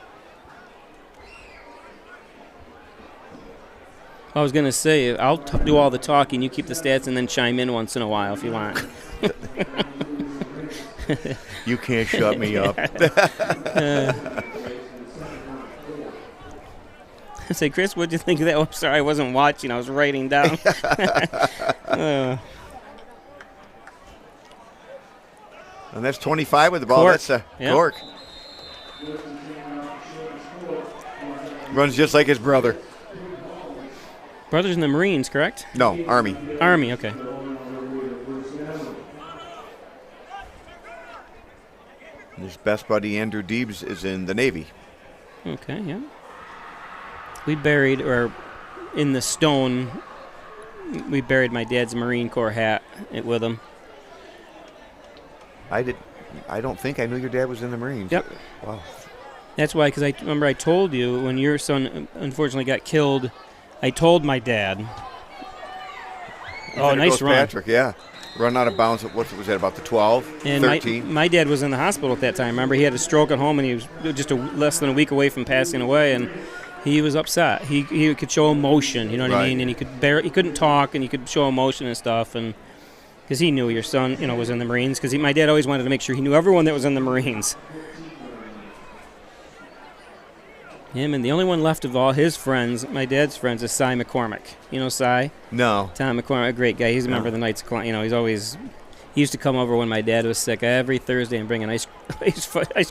I was going to say, I'll do all the talking, you keep the stats, and then chime in once in a while if you want. You can't shut me up. I say, Chris, what'd you think of that? Oh, I'm sorry, I wasn't watching. I was writing down. And that's 25 with the ball. Cork. That's Cork. Runs just like his brother. Brothers in the Marines, correct? No, Army. Army, okay. His best buddy, Andrew Deebs, is in the Navy. Okay, yeah. We buried, or in the stone, we buried my dad's Marine Corps hat with him. I don't think I knew your dad was in the Marines. Yep. Wow. That's why, because I remember I told you when your son unfortunately got killed, I told my dad. Oh, nice run. Patrick, yeah. Run out of bounds at, what was that, about the 12, and 13? My dad was in the hospital at that time. Remember, he had a stroke at home, and he was just less than a week away from passing away, and he was upset. He could show emotion, you know what I mean? And he couldn't talk, and he could show emotion and stuff, and because he knew your son, was in the Marines, because my dad always wanted to make sure he knew everyone that was in the Marines. Him, and the only one left of all his friends, my dad's friends, is Cy McCormick. You know Cy? No. Tom McCormick, a great guy. He's a member of the Knights of Columbus. He used to come over when my dad was sick every Thursday and bring an ice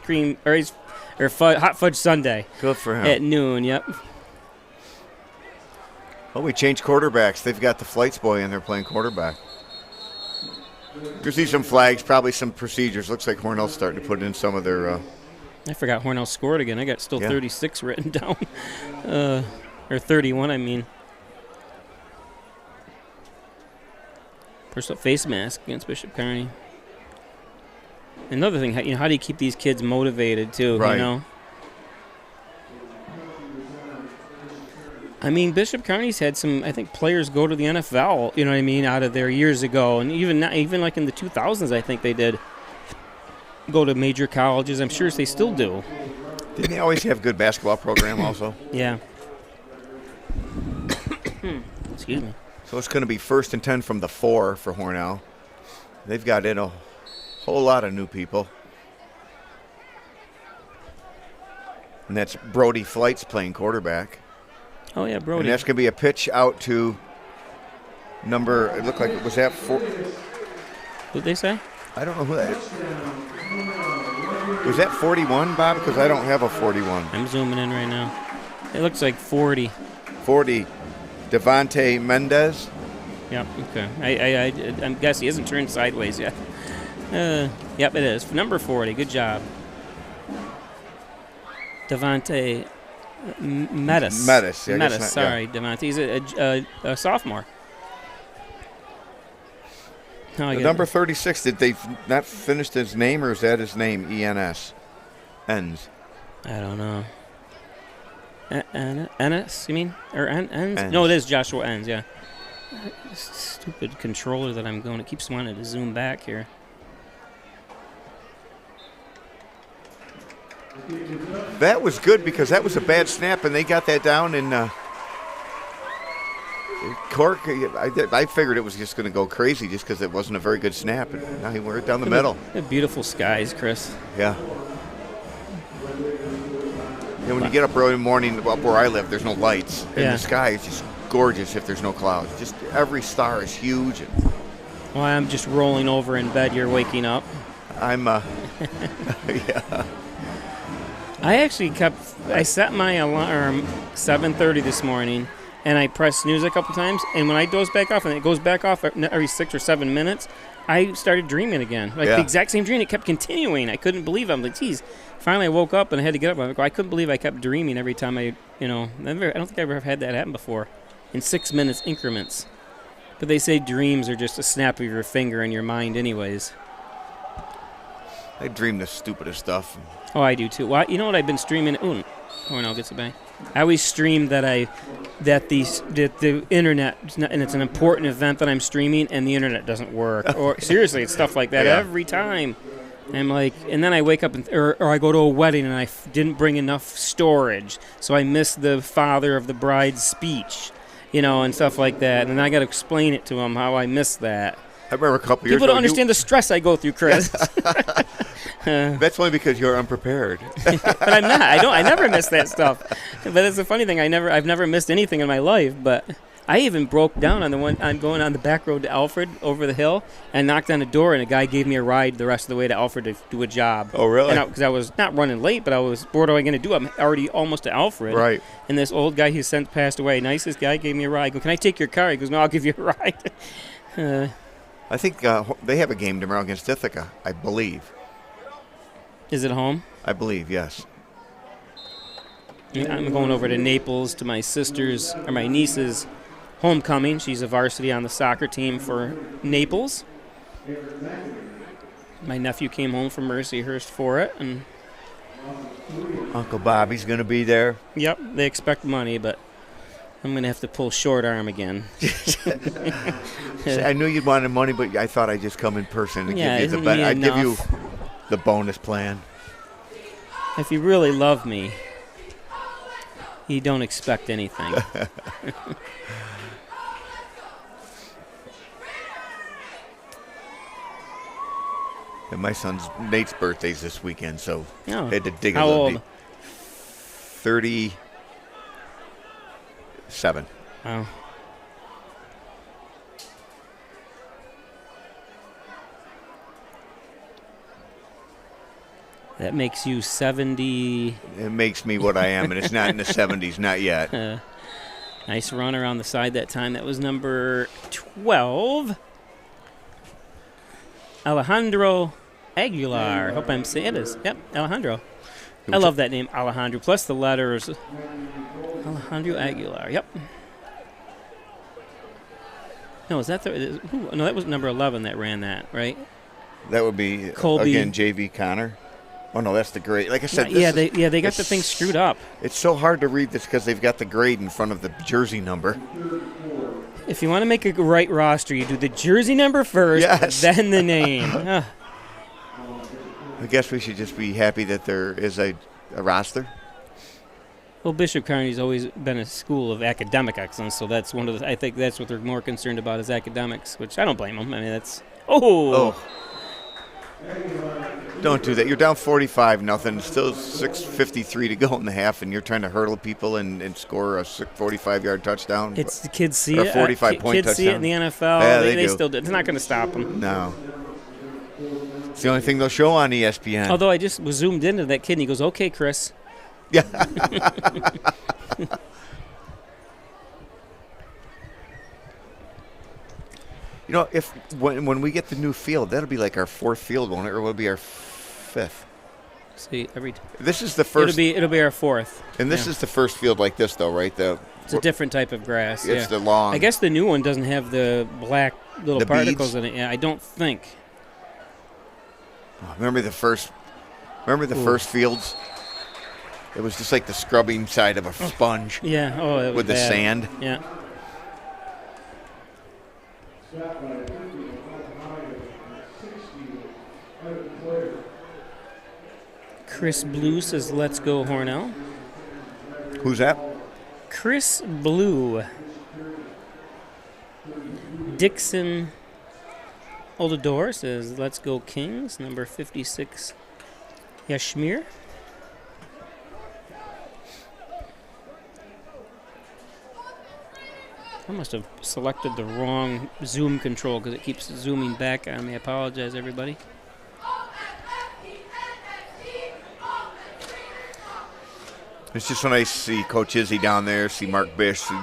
cream or hot fudge sundae. Good for him. At noon, yep. Well, we changed quarterbacks. They've got the flights boy in there playing quarterback. You see some flags, probably some procedures. Looks like Hornell's starting to put in some of their... I forgot Hornell scored again. I got still 36 written down. Or 31, I mean. First up, face mask against Bishop Kearney. Another thing, how do you keep these kids motivated, too, Right. I mean, Bishop Kearney's had some, I think, players go to the NFL, you know what I mean, out of there years ago. And even like in the 2000s, I think they did go to major colleges. I'm sure they still do. Didn't they always have good basketball program also? Yeah. Excuse me. So it's going to be 1st and 10 from the 4 for Hornell. They've got in a whole lot of new people. And that's Brody Flights playing quarterback. Oh, yeah, Brody. And that's going to be a pitch out to number, it looked like, was that 4? What'd they say? I don't know who that is. Was that 41, Bob? Because I don't have a 41. I'm zooming in right now. It looks like 40. 40. Devontae Mendez. Yep, okay. I guess he hasn't turned sideways yet. Yep, it is. Number 40. Good job. Devontae Metis. Metis, yeah. Metis, sorry, Devontae. He's a sophomore. Number 36, did they not finish his name, or is that his name, E-N-S? Enns. I don't know. Ennis, you mean? Or Enns? Enns. No, it is Joshua Enns, yeah. Stupid controller that I'm going. It keeps wanting to zoom back here. That was good because that was a bad snap, and they got that down in Cork. I figured it was just going to go crazy just because it wasn't a very good snap, and now he went down the middle. Beautiful skies, Chris. Yeah. When you get up early in the morning, up where I live, there's no lights, and the sky is just gorgeous if there's no clouds. Just every star is huge. Well, I'm just rolling over in bed. You're waking up. I'm, yeah. I set my alarm 7:30 this morning, and I pressed snooze a couple times, and when I doze back off, and it goes back off every 6 or 7 minutes, I started dreaming again. The exact same dream. It kept continuing. I couldn't believe it. I'm like, geez. Finally, I woke up, and I had to get up. I couldn't believe I kept dreaming every time I don't think I've ever had that happen before, in 6 minutes increments. But they say dreams are just a snap of your finger in your mind anyways. I dream the stupidest stuff. Oh, I do too. Well, you know what I've been streaming? Ooh, Hornell gets it back. I always stream that the internet, and it's an important event that I'm streaming, and the internet doesn't work. Or seriously, it's stuff like that every time. I'm like, and then I wake up or I go to a wedding and I didn't bring enough storage, so I missed the father of the bride's speech, and stuff like that. And then I got to explain it to him how I missed that. I remember a couple years ago. People don't understand the stress I go through, Chris. That's only because you're unprepared. But I'm not. I never miss that stuff. But it's a funny thing. I've never missed anything in my life. But I even broke down on the one. I'm going on the back road to Alfred over the hill and knocked on a door, and a guy gave me a ride the rest of the way to Alfred to do a job. Oh, really? Because I was not running late, but what am I going to do? I'm already almost to Alfred. Right. And this old guy who since passed away, nicest guy, gave me a ride. I go, can I take your car? He goes, no, I'll give you a ride. I think they have a game tomorrow against Ithaca, I believe. Is it home? I believe, yes. I'm going over to Naples to my my niece's homecoming. She's a varsity on the soccer team for Naples. My nephew came home from Mercyhurst for it, and Uncle Bobby's going to be there. Yep, they expect money, but I'm going to have to pull short arm again. I knew you'd wanted money, but I thought I'd just come in person and give you the bet. I'd give you the bonus plan. If you really love me, you don't expect anything. And my son's Nate's birthday's this weekend, so I had to dig a little old? deep. 37. Oh. That makes you 70. It makes me what I am, and it's not in the 70s, not yet. Nice runner on the side that time. That was number 12. Alejandro Aguilar. Hope I'm saying it is. Yep, Alejandro. I love that name, Alejandro. Plus the letters. Alejandro Aguilar. Yep. No, is that no, that was number 11 that ran that, right? That would be, Colby. Again, J.V. Connor. Oh, no, that's the grade. Like I said, they got the thing screwed up. It's so hard to read this because they've got the grade in front of the jersey number. If you want to make a right roster, you do the jersey number first, then the name. I guess we should just be happy that there is a roster. Well, Bishop Kearney's always been a school of academic excellence, so that's one of the. I think that's what they're more concerned about is academics, which I don't blame them. I mean, that's. Oh. Don't do that. You're down 45-0. Still 6:53 to go in the half, and you're trying to hurdle people and score a 45-yard touchdown. It's the kids see it. 45-point touchdown. Kids see it in the NFL. Yeah, they still do. It's not going to stop them. No. It's the only thing they'll show on ESPN. Although I just was zoomed into that kid, and he goes, "Okay, Chris." Yeah. You know, when we get the new field, that'll be like our fourth field, won't it? Or will it be our fifth? See, this is the first. It'll be our fourth. And this is the first field like this, though, right? It's a different type of grass. It's the long. I guess the new one doesn't have the black little particles beads? in it. Yeah, I don't think. Remember the first fields? It was just like the scrubbing side of a sponge. Yeah. Oh, it was with the bad. sand. Yeah. Chris Blue says, "Let's go, Hornell." Who's that? Chris Blue. Dixon Oldador says, "Let's go, Kings." Number 56, Yashmir. I must have selected the wrong zoom control because it keeps zooming back on me. I apologize, everybody. It's just when I see Coach Izzy down there, see Mark Bish, see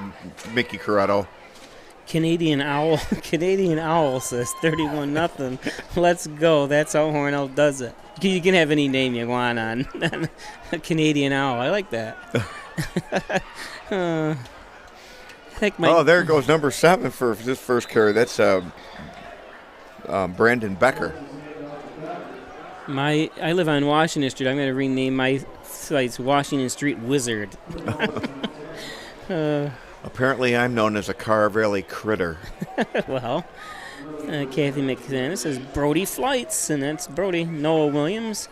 Mickey Corretto. Canadian Owl says 31-0. Let's go. That's how Hornell does it. You can have any name you want on Canadian Owl. I like that. There goes number 7 for this first carry. That's Brandon Becker. I live on Washington Street. I'm going to rename my sites Washington Street Wizard. Apparently, I'm known as a car rally critter. Well, Kathy McSanus says Brody Flights, and that's Brody. Noah Williams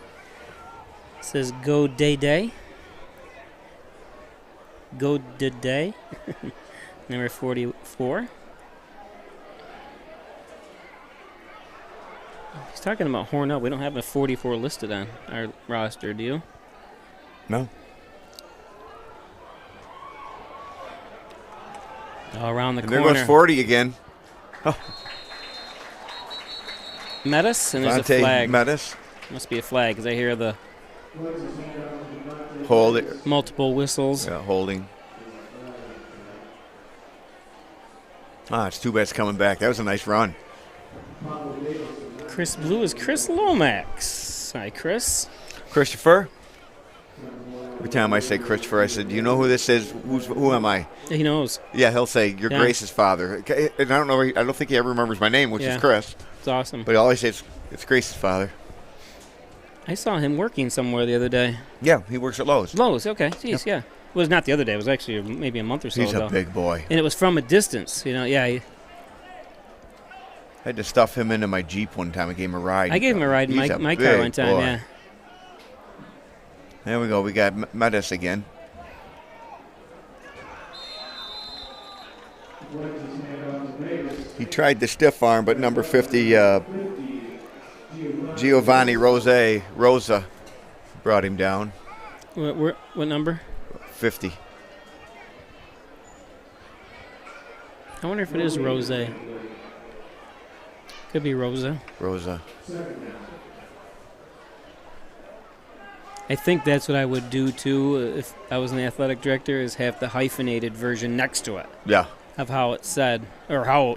says Go Day Day. Go Day. Number 44. He's talking about Hornell. We don't have a 44 listed on our roster, do you? No. All around the And corner. there goes 40 again. Oh. Metis, and there's a Vontae flag. Metis. Must be a flag, because I hear the Hold it. multiple whistles. Yeah, holding. It's too bad it's coming back. That was a nice run. Chris Blue is Chris Lomax. Hi, Chris. Christopher. Every time I say Christopher, I said, "Do you know who this is? Who am I?" He knows. Yeah, he'll say, "You're Yeah. Grace's father." Okay, and I don't know. I don't think he ever remembers my name, which Yeah. is Chris. It's awesome. But he always says it's Grace's father. I saw him working somewhere the other day. Yeah, he works at Lowe's. Lowe's, okay. Jeez, yeah. It was not the other day. It was actually maybe a month or so He's ago. a big boy. And it was from a distance, yeah. I had to stuff him into my Jeep one time. I gave him a ride. I gave him a ride in He's my a car one big time, boy. yeah. There we go. We got Metis again. He tried the stiff arm, but number 50, Giovanni Rosa brought him down. What number? 50. I wonder if it is Rose. Could be Rosa. Rosa. I think that's what I would do, too, if I was an athletic director, is have the hyphenated version next to it Yeah. of how it's said. Or how,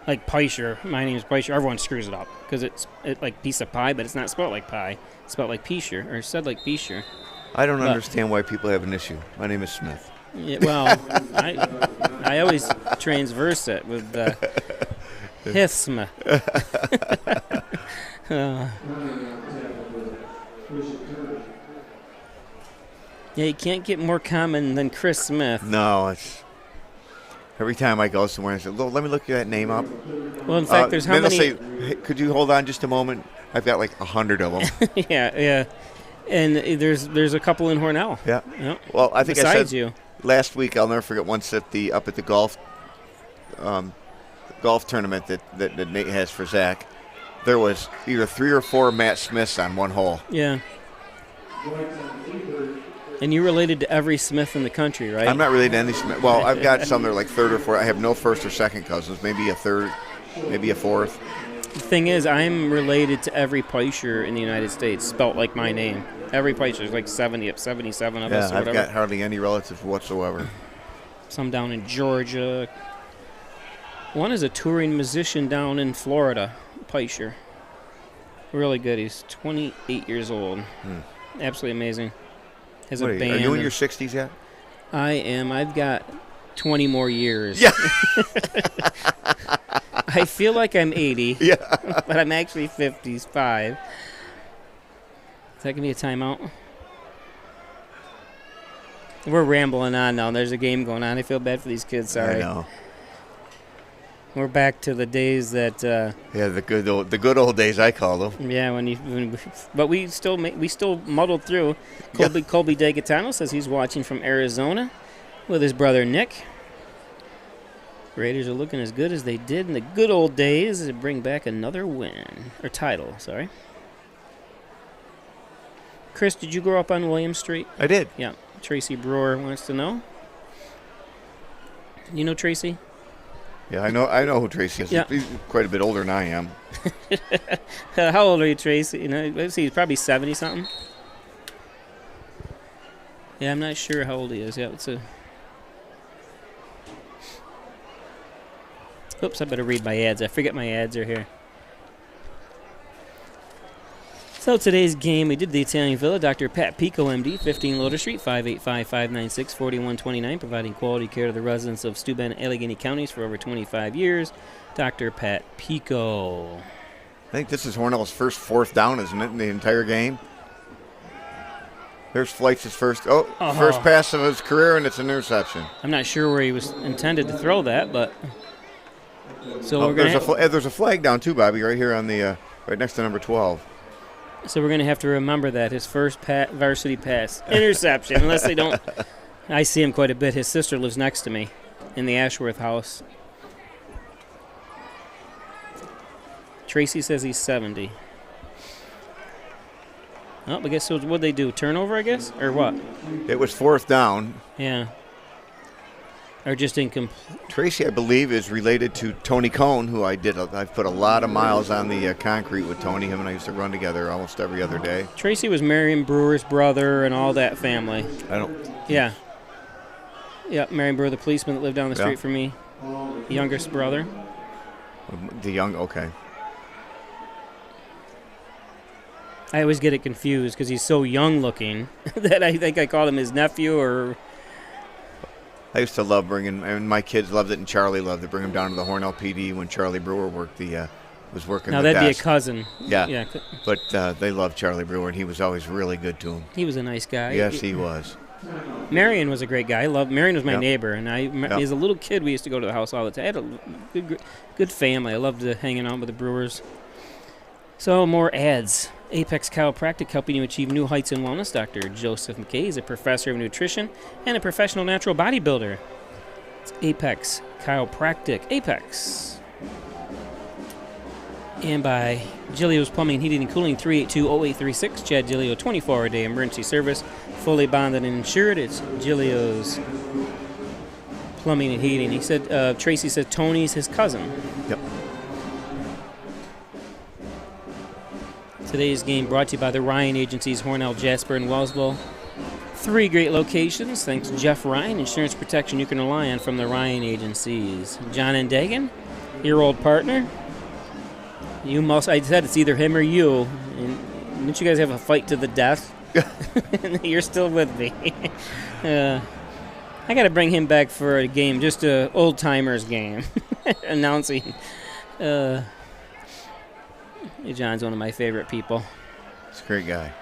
like Peischer. My name is Peischer. Everyone screws it up because it's like piece of pie, but it's not spelled like pie. It's spelled like Peischer, or said like Peischer. I don't understand why people have an issue. My name is Smith. Yeah, well, I always transverse it with Hisma. Yeah, you can't get more common than Chris Smith. No, it's... Every time I go somewhere, I say, let me look that name up. Well, in fact, there's how then many... they'll say, hey, could you hold on just a moment? I've got like 100 of them. Yeah. And there's a couple in Hornell. Yeah. Yep. Well, I think Besides I said you. last week, I'll never forget once up at the golf tournament that Nate has for Zach, there was either 3 or 4 Matt Smiths on one hole. Yeah. And you're related to every Smith in the country, right? I'm not related to any Smith. Well, I've got some that are like 3rd or 4th. I have no 1st or 2nd cousins. Maybe a 3rd, maybe a 4th. The thing is, I'm related to every Peischer in the United States, spelt like my name. Every Peischer. There's like 77 of us or I've whatever. got hardly any relatives whatsoever. Some down in Georgia. One is a touring musician down in Florida, Peischer. Really good. He's 28 years old. Absolutely amazing. Has a What are band. you in your 60s yet? I am. I've got 20 more years. Yeah. I feel like I'm 80. Yeah. But I'm actually 55. Is that going to be a timeout? We're rambling on now. There's a game going on. I feel bad for these kids. Sorry. I know. We're back to the days that. Yeah, the good old days, I call them. Yeah, but we still muddled through. Colby DeGatano says he's watching from Arizona with his brother Nick. Raiders are looking as good as they did in the good old days to bring back another win or title. Sorry. Chris, did you grow up on William Street? I did. Yeah. Tracy Brewer wants to know. You know Tracy? Yeah, I know who Tracy is. Yeah. He's quite a bit older than I am. How old are you, Tracy? Let's see, he's probably 70 something. Yeah, I'm not sure how old he is. Yeah, Oops, I better read my ads. I forget my ads are here. So today's game, we did the Italian Villa. Dr. Pat Pico, MD, 15 Loader Street, 585-596-4129, providing quality care to the residents of Steuben and Allegheny counties for over 25 years. Dr. Pat Pico. I think this is Hornell's first 4th down, isn't it, in the entire game? There's Fleitz's first pass of his career, and it's an interception. I'm not sure where he was intended to throw that, but so we're going to. There's a flag down too, Bobby, right here on the right next to number 12. So we're going to have to remember that his first varsity pass interception, unless they don't. I see him quite a bit. His sister lives next to me in the Ashworth house. Tracy says he's 70. Oh, I guess so. What'd they do? Turnover, I guess? Or what? It was 4th down. Yeah. Or just incomplete. Tracy, I believe, is related to Tony Cohn, who I've put a lot of miles on the concrete with Tony. Him and I used to run together almost every other day. Tracy was Marion Brewer's brother and all that family. Yeah. Yeah, Marion Brewer, the policeman that lived down the street from me. Youngest brother. Okay. I always get it confused because he's so young looking that I think I called him his nephew or... I used to love and my kids loved it, and Charlie loved it, bring him down to the Hornell PD when Charlie Brewer was working Now, the that'd desk. be a cousin. Yeah. But they loved Charlie Brewer, and he was always really good to him. He was a nice guy. Yes, he was. Marion was a great guy. Marion was my neighbor, and as a little kid, we used to go to the house all the time. I had a good family. I loved hanging out with the Brewers. So, more ads. Apex Chiropractic, helping you achieve new heights in wellness. Dr. Joseph McKay is a professor of nutrition and a professional natural bodybuilder. It's Apex Chiropractic. Apex. And by Gilio's Plumbing, Heating, and Cooling, 382-0836. Chad Gilio, 24-hour-a-day emergency service. Fully bonded and insured. It's Gilio's Plumbing and Heating. He said, Tracy said Tony's his cousin. Yep. Today's game brought to you by the Ryan Agencies, Hornell, Jasper, and Wellsville. 3 great locations. Thanks, Jeff Ryan. Insurance protection you can rely on from the Ryan Agencies. John and Dagan, your old partner. I said it's either him or you. And didn't you guys have a fight to the death? You're still with me. I got to bring him back for a game, just a old-timers game. Announcing. John's one of my favorite people. He's a great guy.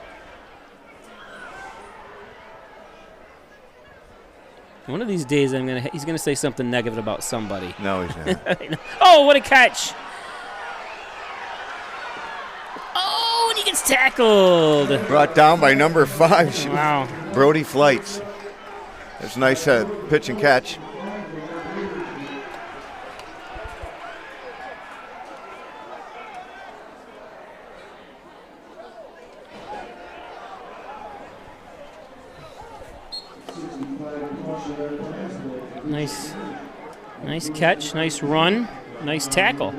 One of these days, he's gonna say something negative about somebody. No, he's not. Oh, what a catch! Oh, and he gets tackled. Brought down by number 5. Wow. Brody Fleitz. That's a nice pitch and catch. Nice catch, nice run, nice tackle.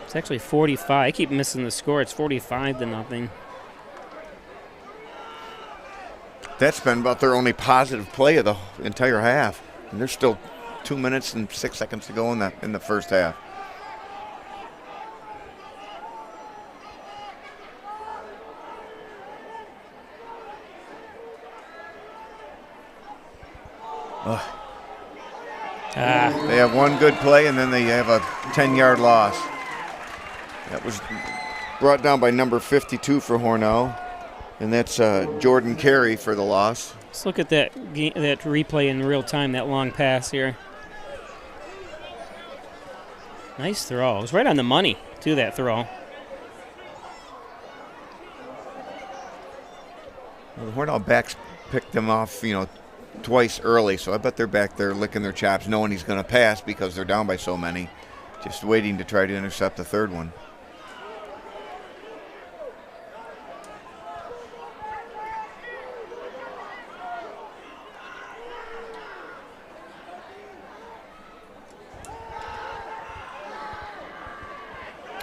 It's actually 45. I keep missing the score. It's 45-0. That's been about their only positive play of the entire half. And there's still 2 minutes and 6 seconds to go in the first half. They have one good play, and then they have a 10-yard loss. That was brought down by number 52 for Hornell, and that's Jordan Carey for the loss. Let's look at that replay in real time, that long pass here. Nice throw. It was right on the money, too, that throw. Well, the Hornell backs picked them off, twice early, so I bet they're back there licking their chops, knowing he's going to pass because they're down by so many, just waiting to try to intercept the third one.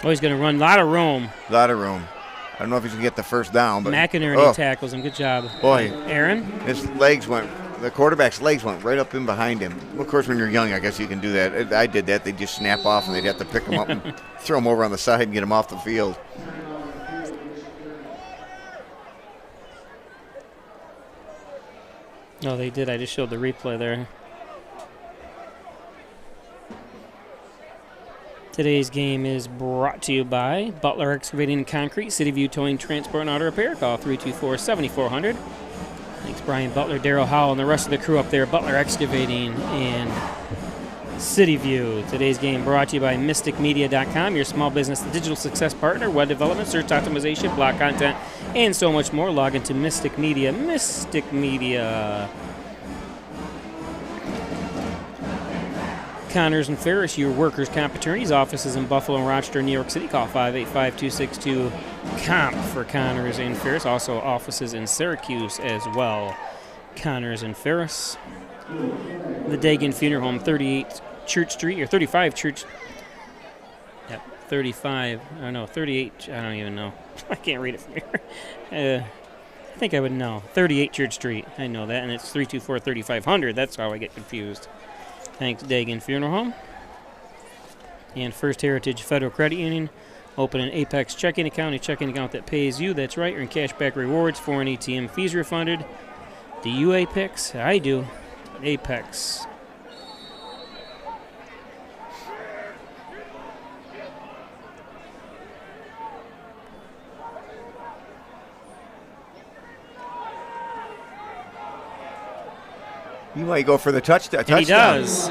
Oh, he's going to run. A lot of room. I don't know if he's going to get the first down, but McInerney tackles him. Good job. Boy. Aaron? The quarterback's legs went right up in behind him. Of course, when you're young, I guess you can do that. I did that. They'd just snap off, and they'd have to pick him up and throw him over on the side and get him off the field. No, they did. I just showed the replay there. Today's game is brought to you by Butler Excavating and Concrete, City View Towing, Transport, and Auto Repair. Call 324-7400. Thanks, Brian Butler, Daryl Howell, and the rest of the crew up there, Butler Excavating and City View. Today's game brought to you by MysticMedia.com, your small business digital success partner, web development, search optimization, blog content, and so much more. Log into Mystic Media. Mystic Media. Connors and Ferris, your workers' comp attorneys. Offices in Buffalo and Rochester, New York City. Call 585-262-COMP for Connors and Ferris. Also offices in Syracuse as well. Connors and Ferris. The Dagan Funeral Home, 38 Church Street, or 35 Church. Yep, 35. I know, 38. I don't even know. I can't read it from here. I think I would know. 38 Church Street. I know that, and it's 324-3500. That's how I get confused. Thanks, Dagan Funeral Home. And First Heritage Federal Credit Union. Open an Apex checking account, a checking account that pays you. That's right. Earn cashback rewards, foreign ATM fees refunded. Do you Apex? I do. Apex. You might go for the touchdown. And he does.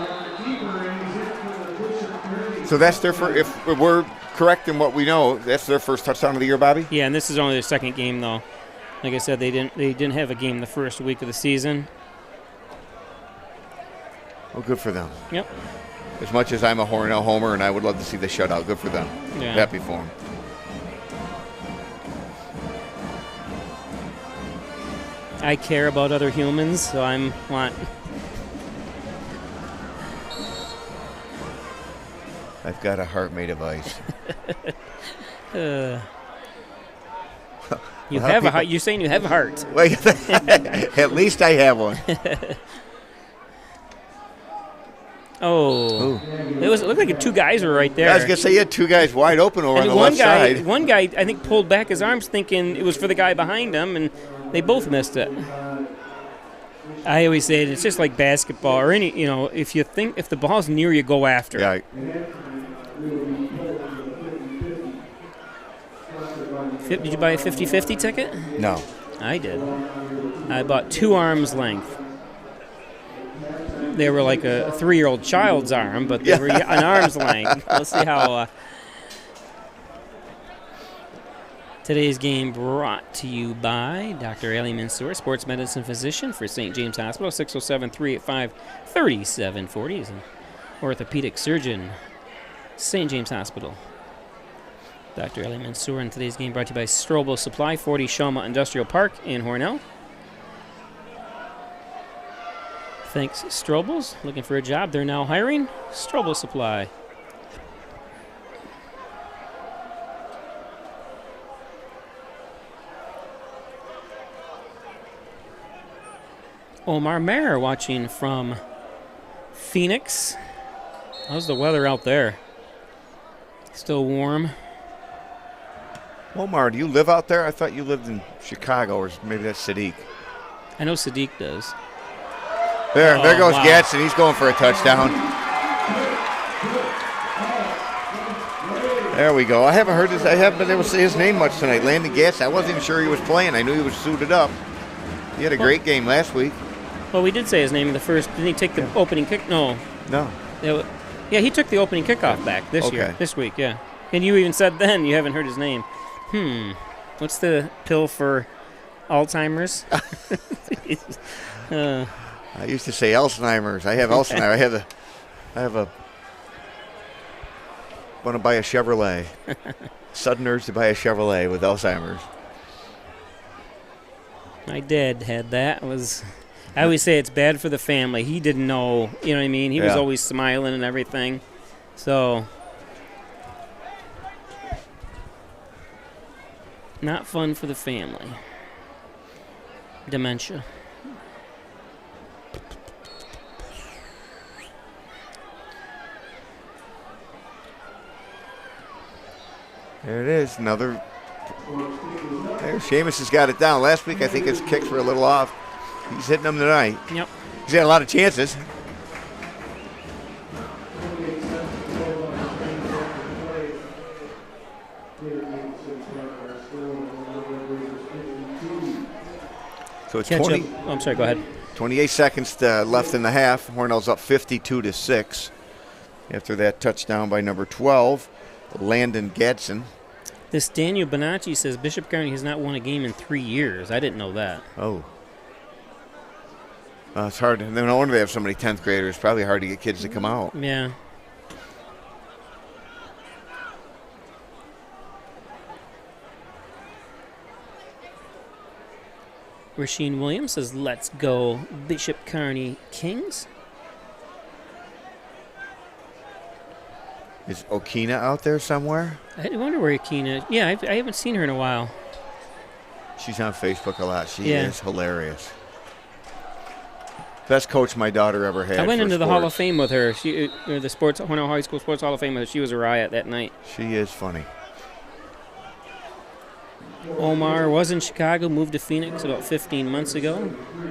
So that's their first, if we're correct in what we know, that's their first touchdown of the year, Bobby? Yeah, and this is only their second game, though. Like I said, they didn't have a game the first week of the season. Well, good for them. Yep. As much as I'm a Hornell homer and I would love to see the shutout, good for them. Yeah. Happy for them. I care about other humans, so I'm want. I've got a heart made of ice. You have a heart. You're saying you have a heart. Well, at least I have one. Oh, it looked like two guys were right there. I was gonna say you had two guys wide open over on the left side. One guy, I think, pulled back his arms, thinking it was for the guy behind him, and they both missed it. I always say it's just like basketball or any, if the ball's near you, go after. Yeah. Did you buy a 50-50 ticket? No. I did. I bought 2 arms length. They were like a 3-year-old child's arm, but they were an arm's length. Let's see how. Today's game brought to you by Dr. Ali Mansour, sports medicine physician for St. James Hospital, 607-385-3740. He's an orthopedic surgeon, St. James Hospital. Dr. Ali Mansour, and today's game brought to you by Strobel Supply, 40 Shawmut Industrial Park in Hornell. Thanks, Strobel's. Looking for a job? They're now hiring. Strobel Supply. Omar Mayer watching from Phoenix. How's the weather out there? Still warm. Omar, do you live out there? I thought you lived in Chicago, or maybe that's Sadiq. I know Sadiq does. There goes wow. Gatson. He's going for a touchdown. There we go. I haven't been able to say his name much tonight. Landon Gatson. I wasn't even sure he was playing. I knew he was suited up. He had a great game last week. Well, we did say his name in the first. Didn't he take the opening kick? No. Yeah, he took the opening kickoff back this week, yeah. And you even said then you haven't heard his name. What's the pill for Alzheimer's? I used to say Alzheimer's. I have Alzheimer's. Want to buy a Chevrolet. Sudden urge to buy a Chevrolet with Alzheimer's. My dad had that. I always say it's bad for the family. He didn't know, you know what I mean? He was always smiling and everything. So, not fun for the family. Dementia. There it is. Another. There, Seamus has got it down. Last week, I think his kicks were a little off. He's hitting them tonight. Yep. He's had a lot of chances. So it's catch 20. up. Oh, I'm sorry, go ahead. 28 seconds left in the half. Hornell's up 52-6. After that touchdown by number 12, Landon Gadsden. This Daniel Bonacci says Bishop Kearney has not won a game in 3 years. I didn't know that. Oh. It's hard. No wonder they have so many 10th graders. Probably hard to get kids to come out. Yeah. Rasheen Williams says, let's go Bishop Kearney Kings. Is Okina out there somewhere? I wonder where Akina is. Yeah, I haven't seen her in a while. She's on Facebook a lot. She Yeah. is hilarious. Best coach my daughter ever had. I went for into the Hall of sports. Fame with her. She, the Hornell High School Sports Hall of Fame with her. She was a riot that night. She is funny. Omar was in Chicago, moved to Phoenix about 15 months ago.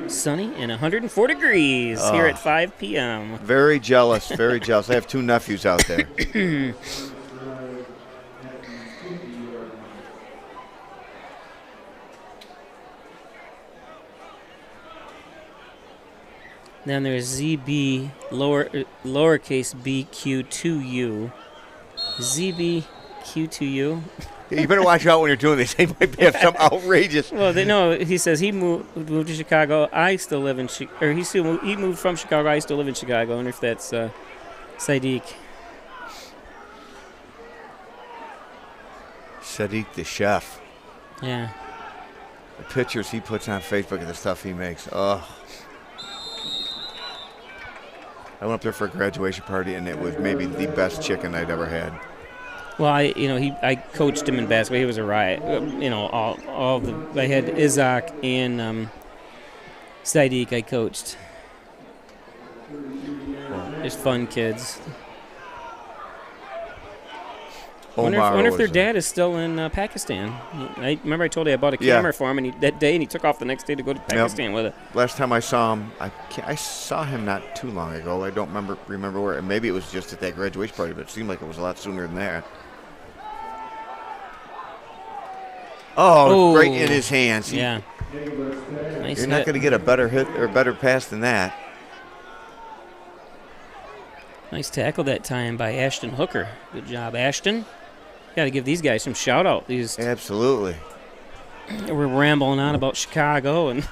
Sunny and 104 degrees here at 5 p.m. Very jealous, very jealous. I have 2 nephews out there. Then there's ZB lowercase BQ2U. ZBQ2U. You better watch out when you're doing this. They might have some outrageous. Well, he says he moved to Chicago. I still live in Chicago. He moved from Chicago. I still live in Chicago. I wonder if that's Sadiq. Sadiq the chef. Yeah. The pictures he puts on Facebook and the stuff he makes. Oh. I went up there for a graduation party, and it was maybe the best chicken I'd ever had. Well, I coached him in basketball. He was a riot. I had Isaac and Sadiq I coached. Just fun kids. Wonder if their dad is still in Pakistan. I remember I told you I bought a camera for him that day, and he took off the next day to go to Pakistan with it. Last time I saw him, I saw him not too long ago. I don't remember where. Maybe it was just at that graduation party, but it seemed like it was a lot sooner than that. Oh, right in his hands. Yeah. Nice You're not going to get a better hit or better pass than that. Nice tackle that time by Ashton Hooker. Good job, Ashton. Got to give these guys some shout out. Absolutely. We're rambling on about Chicago and.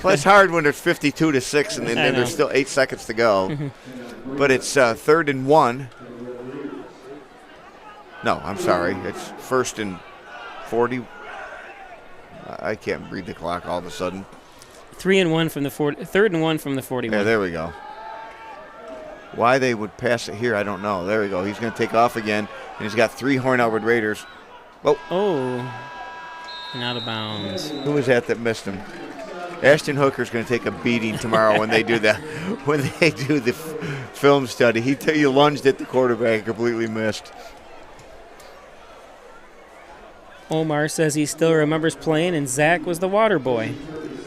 Well, it's hard when there's 52-6 and then there's still 8 seconds to go. But it's 3rd and 1. No, I'm sorry. It's 1st and 40. I can't read the clock all of a sudden. 3 and 1 from the 40. 3rd and 1 from the 41. Yeah, there we go. Why they would pass it here, I don't know. There we go. He's going to take off again, and he's got 3 Hornell Red Raiders. Oh, and out of bounds. Who was that missed him? Ashton Hooker's going to take a beating tomorrow when they do the film study. He lunged at the quarterback and completely missed. Omar says he still remembers playing, and Zach was the water boy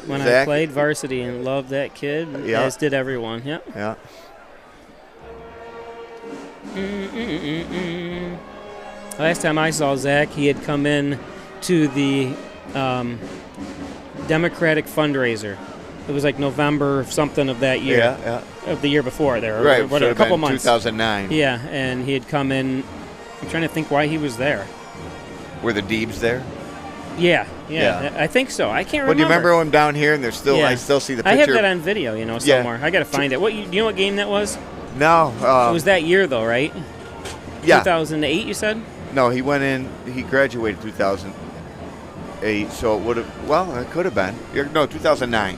when I played varsity and loved that kid, as did everyone. Yep. Yeah. Last time I saw Zach, he had come in to the Democratic fundraiser. It was like November something of that year. Yeah. Of the year before there. Right. Or whatever, a couple months. 2009. Yeah, and he had come in. I'm trying to think why he was there. Were the Deebs there? Yeah. I think so. I can't remember. Well, do you remember him down here? And there's still, I still see the picture. I have that on video, somewhere. I got to find it. Do you know what game that was? No. It was that year, though, right? Yeah. 2008, you said? No, he went in. He graduated 2008, so it would have. Well, it could have been. No, 2009.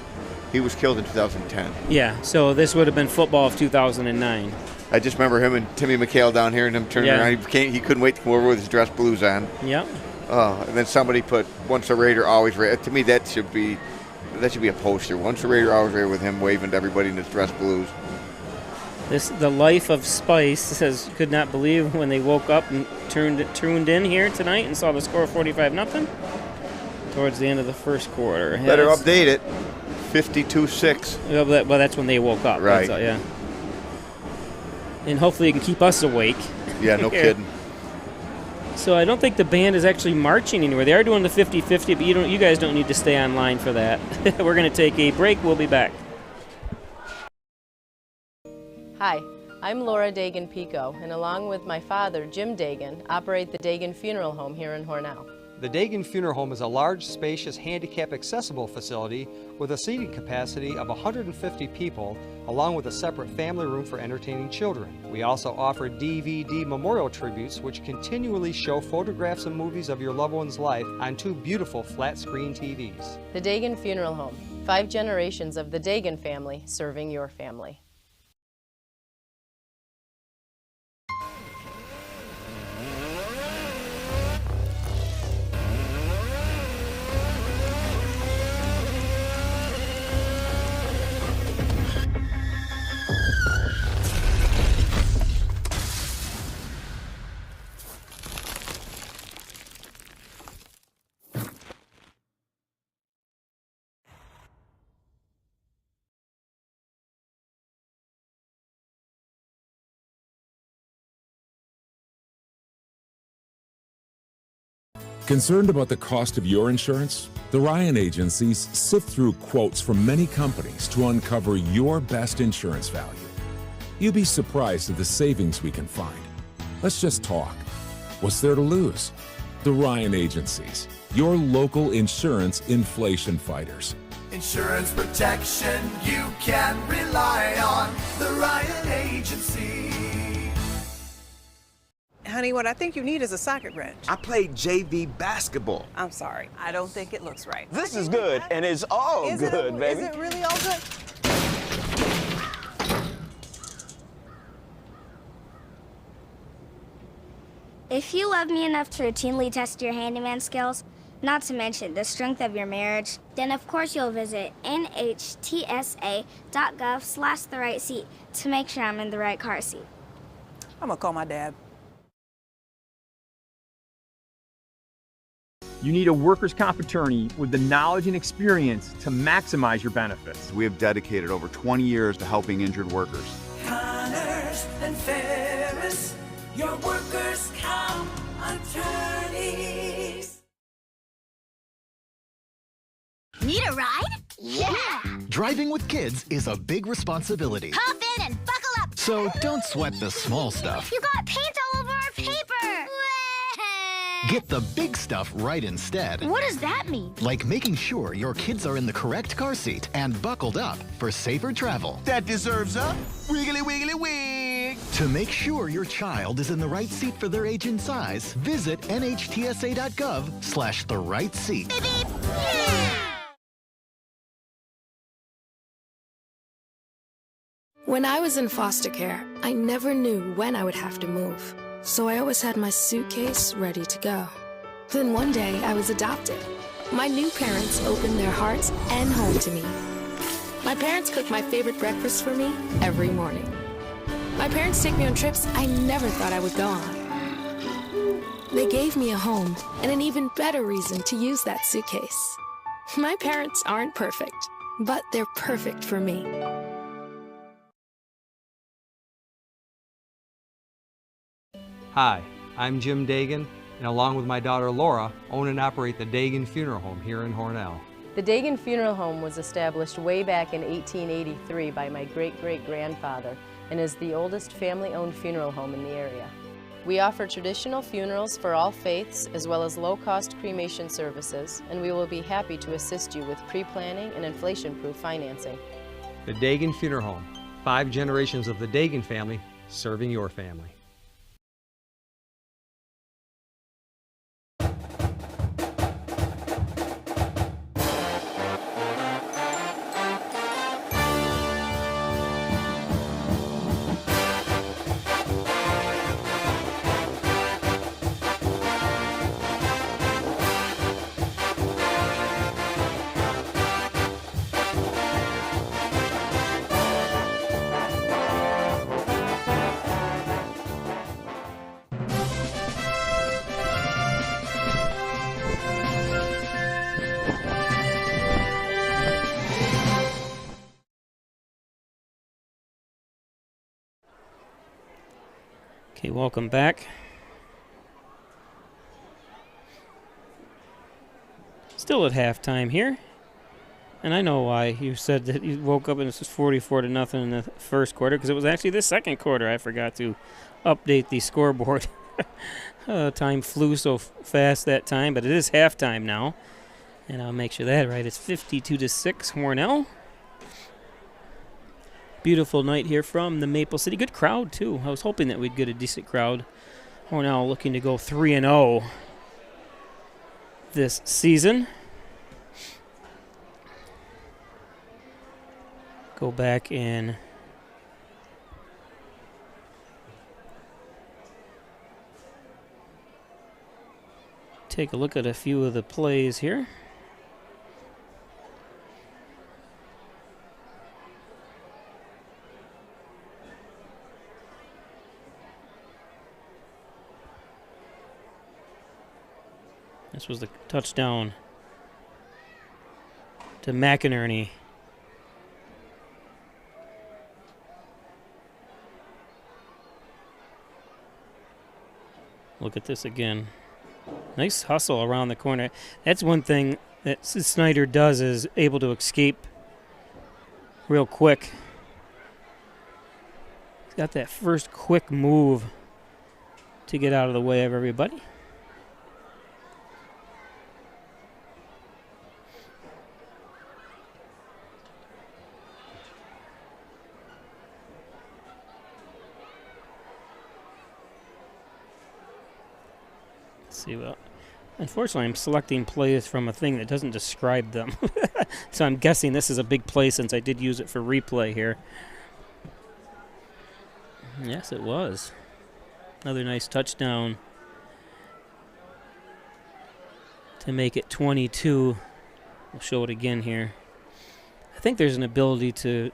He was killed in 2010. Yeah. So this would have been football of 2009. I just remember him and Timmy McHale down here, and him turning around. He couldn't wait to come over with his dress blues on. Yep. And then somebody put "Once a Raider, always Raider." To me, that should be a poster. Once a Raider, always Raider, with him waving to everybody in his dress blues. The Life of Spice says could not believe when they woke up and tuned in here tonight and saw the score 45-0 towards the end of the first quarter. Better update it. 52-6. Well, that's when they woke up. Right. Yeah. And hopefully you can keep us awake. Yeah, no kidding. So I don't think the band is actually marching anywhere. They are doing the 50-50, but you guys don't need to stay online for that. We're going to take a break. We'll be back. Hi, I'm Laura Dagan-Pico, and along with my father, Jim Dagan, operate the Dagan Funeral Home here in Hornell. The Dagan Funeral Home is a large, spacious, handicap-accessible facility with a seating capacity of 150 people, along with a separate family room for entertaining children. We also offer DVD memorial tributes, which continually show photographs and movies of your loved one's life on 2 beautiful flat-screen TVs. The Dagan Funeral Home, 5 generations of the Dagan family serving your family. Concerned about the cost of your insurance? The Ryan agencies sift through quotes from many companies to uncover your best insurance value. You'd be surprised at the savings we can find. Let's just talk. What's there to lose? The Ryan agencies, your local insurance inflation fighters. Insurance protection you can rely on. The Ryan Agency. Honey, what I think you need is a socket wrench. I played JV basketball. I'm sorry. I don't think it looks right. This is good, and it's all good, baby. Is it really all good? If you love me enough to routinely test your handyman skills, not to mention the strength of your marriage, then of course you'll visit nhtsa.gov/therightseat to make sure I'm in the right car seat. I'm gonna call my dad. You need a workers' comp attorney with the knowledge and experience to maximize your benefits. We have dedicated over 20 years to helping injured workers. Connors and Ferris, your workers' comp attorneys. Need a ride? Yeah! Driving with kids is a big responsibility. Hop in and buckle up! So don't sweat the small stuff. You got paint all over our paper! Get the big stuff right instead. What does that mean? Like making sure your kids are in the correct car seat and buckled up for safer travel. That deserves a wiggly wiggly wig. To make sure your child is in the right seat for their age and size, visit nhtsa.gov/therightseat. Beep, beep. Yeah! When I was in foster care, I never knew when I would have to move. So I always had my suitcase ready to go. Then one day, I was adopted. My new parents opened their hearts and home to me. My parents cook my favorite breakfast for me every morning. My parents take me on trips I never thought I would go on. They gave me a home and an even better reason to use that suitcase. My parents aren't perfect, but they're perfect for me. Hi, I'm Jim Dagan, and along with my daughter Laura, own and operate the Dagan Funeral Home here in Hornell. The Dagan Funeral Home was established way back in 1883 by my great-great-grandfather and is the oldest family-owned funeral home in the area. We offer traditional funerals for all faiths as well as low-cost cremation services, and we will be happy to assist you with pre-planning and inflation-proof financing. The Dagan Funeral Home, 5 generations of the Dagan family serving your family. Okay, welcome back. Still at halftime here. And I know why you said that you woke up and it was 44-0 in the first quarter, because it was actually the second quarter. I forgot to update the scoreboard. Time flew so fast that time, but it is halftime now. And I'll make sure that right. It's 52-6 Hornell. Beautiful night here from the Maple City. Good crowd, too. I was hoping that we'd get a decent crowd. Hornell looking to go 3-0 this season. Go back and take a look at a few of the plays here. This was the touchdown to McInerney. Look at this again. Nice hustle around the corner. That's one thing that Snyder does, is able to escape real quick. He's got that first quick move to get out of the way of everybody. See, well, unfortunately, I'm selecting plays from a thing that doesn't describe them. So I'm guessing this is a big play since I did use it for replay here. Yes, it was. Another nice touchdown to make it 22. We'll show it again here. I think there's an ability to,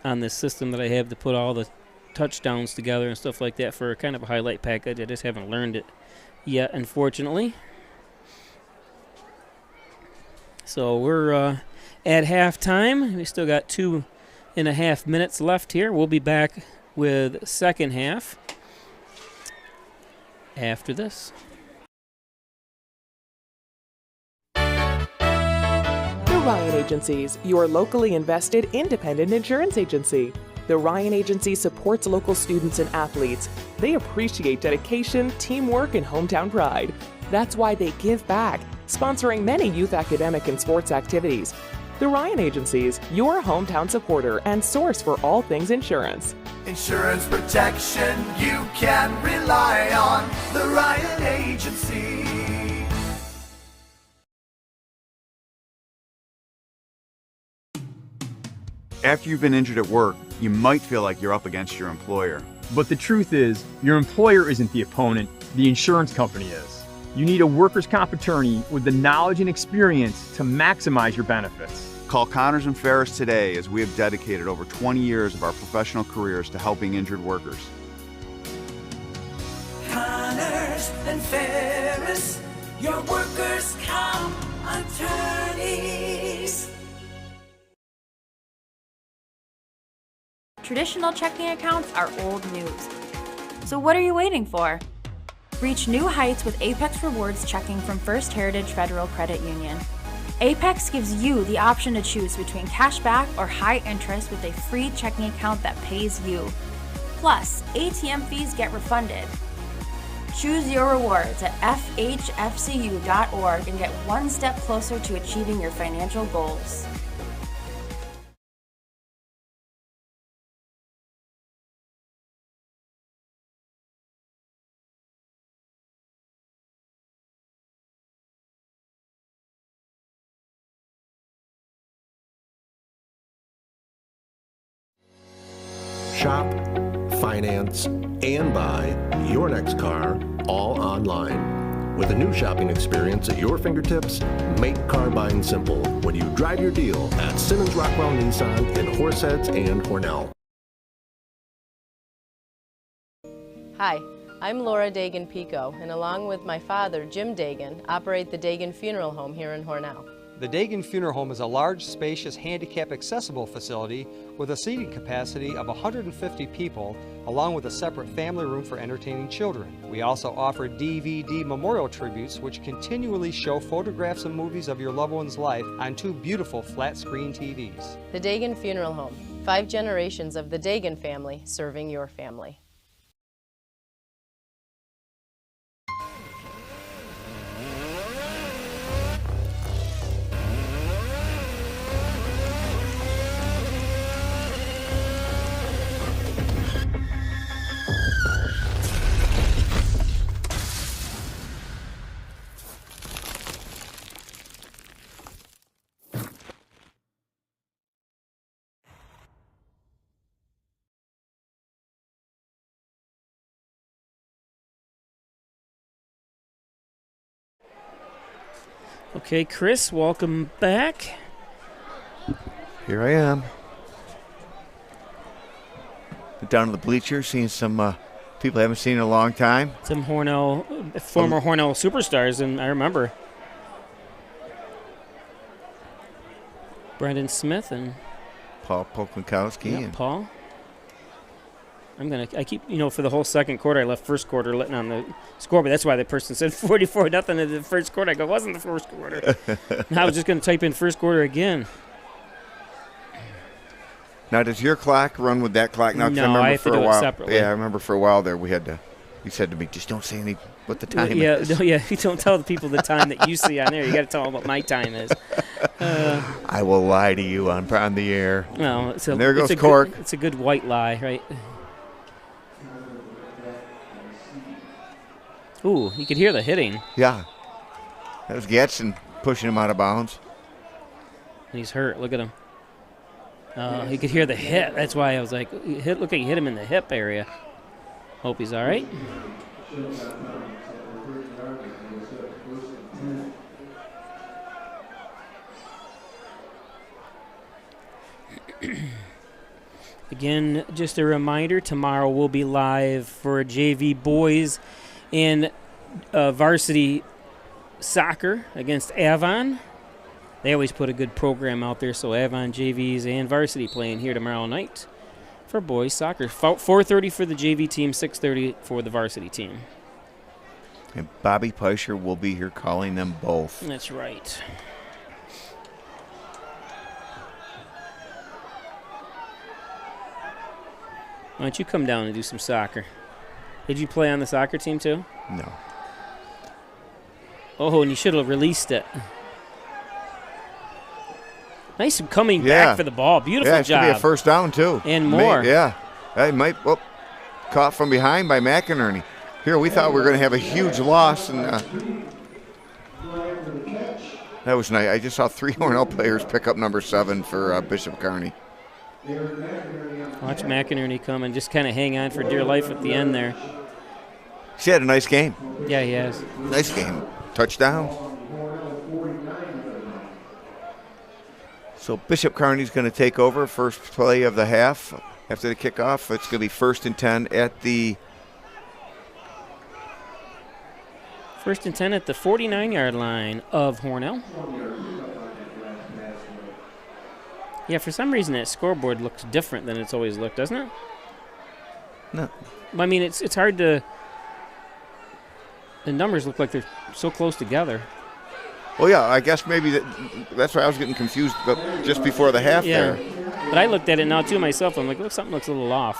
on this system that I have, to put all the touchdowns together and stuff like that for kind of a highlight package. I just haven't learned it yet, unfortunately. So we're at halftime. We still got 2.5 minutes left here. We'll be back with second half after this. The Ryan Agencies, your locally invested independent insurance agency. The Ryan Agency supports local students and athletes. They appreciate dedication, teamwork, and hometown pride. That's why they give back, sponsoring many youth academic and sports activities. The Ryan Agencies, your hometown supporter and source for all things insurance. Insurance protection you can rely on. The Ryan Agency. After you've been injured at work, you might feel like you're up against your employer. But the truth is, your employer isn't the opponent, the insurance company is. You need a workers' comp attorney with the knowledge and experience to maximize your benefits. Call Connors and Ferris today, as we have dedicated over 20 years of our professional careers to helping injured workers. Connors and Ferris, your workers' comp attorneys. Traditional checking accounts are old news. So what are you waiting for? Reach new heights with Apex Rewards checking from First Heritage Federal Credit Union. Apex gives you the option to choose between cash back or high interest with a free checking account that pays you. Plus, ATM fees get refunded. Choose your rewards at FHFCU.org and get one step closer to achieving your financial goals. Shop, finance, and buy your next car all online. With a new shopping experience at your fingertips, make car buying simple when you drive your deal at Simmons Rockwell Nissan in Horseheads and Hornell. Hi, I'm Laura Dagan-Pico, and along with my father, Jim Dagan, operate the Dagan Funeral Home here in Hornell. The Dagan Funeral Home is a large, spacious, handicap-accessible facility with a seating capacity of 150 people, along with a separate family room for entertaining children. We also offer DVD memorial tributes, which continually show photographs and movies of your loved one's life on 2 beautiful flat-screen TVs. The Dagan Funeral Home. 5 generations of the Dagan family serving your family. Okay, Chris, welcome back. Here I am. Down to the bleachers, seeing some people I haven't seen in a long time. Some Hornell, former Hornell superstars, and I remember Brendan Smith and Paul Polkowski. Yeah, Paul. I keep, for the whole second quarter, I left first quarter letting on the score, but that's why the person said 44-0 in the first quarter. I go, it wasn't the first quarter. And I was just going to type in first quarter again. Now, does your clock run with that clock now? No, I have to do it separately. Yeah, I remember for a while there you said to me, just don't say what the time is. No, you don't tell the people the time that you see on there. You got to tell them what my time is. I will lie to you on the air. No, there goes Cork. It's a good white lie, right? Ooh, you could hear the hitting. Yeah. That was Gadsden pushing him out of bounds. And he's hurt. Look at him. You could hear the hit. That's why I was like, look like he hit him in the hip area. Hope he's all right. Again, just a reminder, tomorrow we'll be live for JV boys in varsity soccer against Avon. They always put a good program out there, so Avon JVs and varsity playing here tomorrow night for boys soccer. 4:30 for the JV team, 6:30 for the varsity team. And Bobby Peischer will be here calling them both. That's right. Why don't you come down and do some soccer? Did you play on the soccer team too? No. Oh, and you should have released it. Nice coming back for the ball. Beautiful job. Yeah, it should be a first down too. And more. It might caught from behind by McInerney. Here we thought we were going to have a huge loss, and that was nice. I just saw 3 Hornell players pick up number 7 for Bishop Kearney. Watch McInerney come and just kind of hang on for dear life at the end there. He had a nice game. Yeah, he has. Nice game. Touchdown. So Bishop Kearney's going to take over first play of the half after the kickoff. It's going to be 1st and 10 at the 49-yard line of Hornell. Yeah, for some reason that scoreboard looks different than it's always looked, doesn't it? No. I mean, it's hard to. The numbers look like they're so close together. Well, yeah, I guess maybe that's why I was getting confused just before the half there. But I looked at it now, too, myself. I'm like, look, something looks a little off.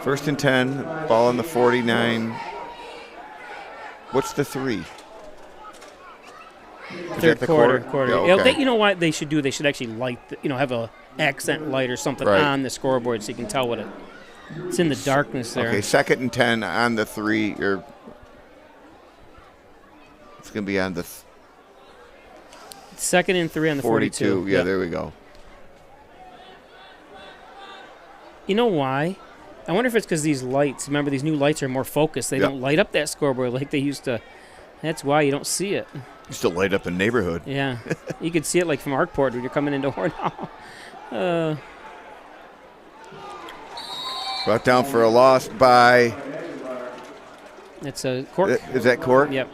1st and 10, ball on the 49. What's the 3? Third quarter. Yeah, okay. You know what they should do? They should actually light, have a accent light or something on the scoreboard so you can tell what it's in the darkness there. Okay, 2nd and 10 on the 3. It's going to be on the 2nd and 3 on the 42. Yeah, there we go. You know why? I wonder if it's because these lights, remember these new lights are more focused. They don't light up that scoreboard like they used to. That's why you don't see it. You still light up the neighborhood. Yeah. You could see it like from Arkport when you're coming into Hornell. Brought down for a loss by... It's a Cork. Is that Cork? Yep.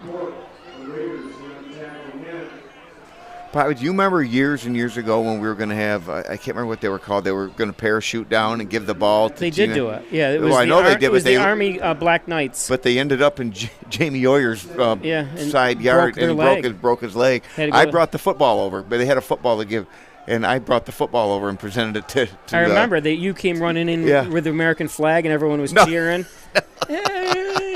Bobby, do you remember years and years ago when we were going to have, I can't remember what they were called, they were going to parachute down and give the ball to They did do it. Yeah, it was I know they did, it was but the Army Black Knights. But they ended up in Jamie Oyer's side yard and broke his leg. I brought the football over, but they had a football to give, and I brought the football over and presented it to I remember that you came running in with the American flag and everyone was cheering.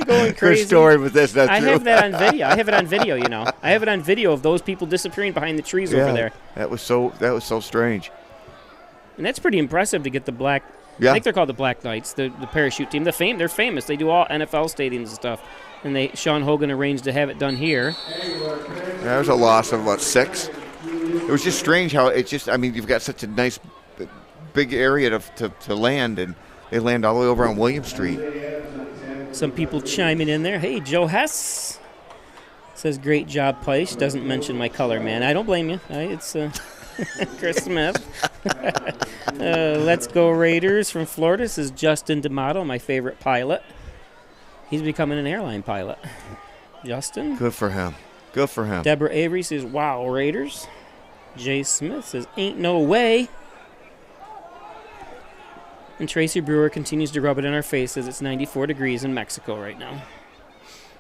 Going crazy. Good story, but that's not true. I have that on video. I have it on video, you know. I have it on video of those people disappearing behind the trees over there. That was so strange. And that's pretty impressive to get the black. Yeah. I think they're called the Black Knights, the parachute team. They're famous. They do all NFL stadiums and stuff. And Sean Hogan arranged to have it done here. That was a loss of about 6. It was just strange how you've got such a nice big area to land, and they land all the way over on William Street. Some people chiming in there. Hey, Joe Hess says, great job, Peisch. Doesn't mention my color, man. I don't blame you. It's Chris Smith. Let's go Raiders from Florida says Justin D'Amato, my favorite pilot. He's becoming an airline pilot. Justin. Good for him. Good for him. Deborah Avery says, wow, Raiders. Jay Smith says, ain't no way. And Tracy Brewer continues to rub it in our faces. It's 94 degrees in Mexico right now.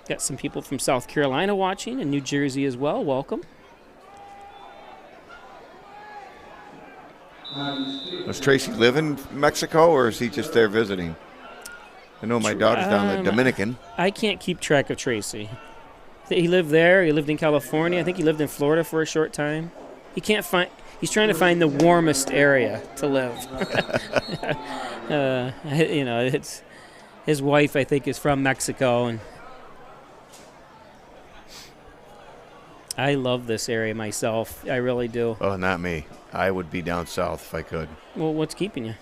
Got some people from South Carolina watching and New Jersey as well. Welcome. Does Tracy live in Mexico, or is he just there visiting? I know my daughter's down in the Dominican. I can't keep track of Tracy. He lived there. He lived in California. I think he lived in Florida for a short time. He's trying to find the warmest area to live. It's his wife, I think, is from Mexico, and I love this area myself. I really do. Oh, not me. I would be down south if I could. Well, what's keeping you?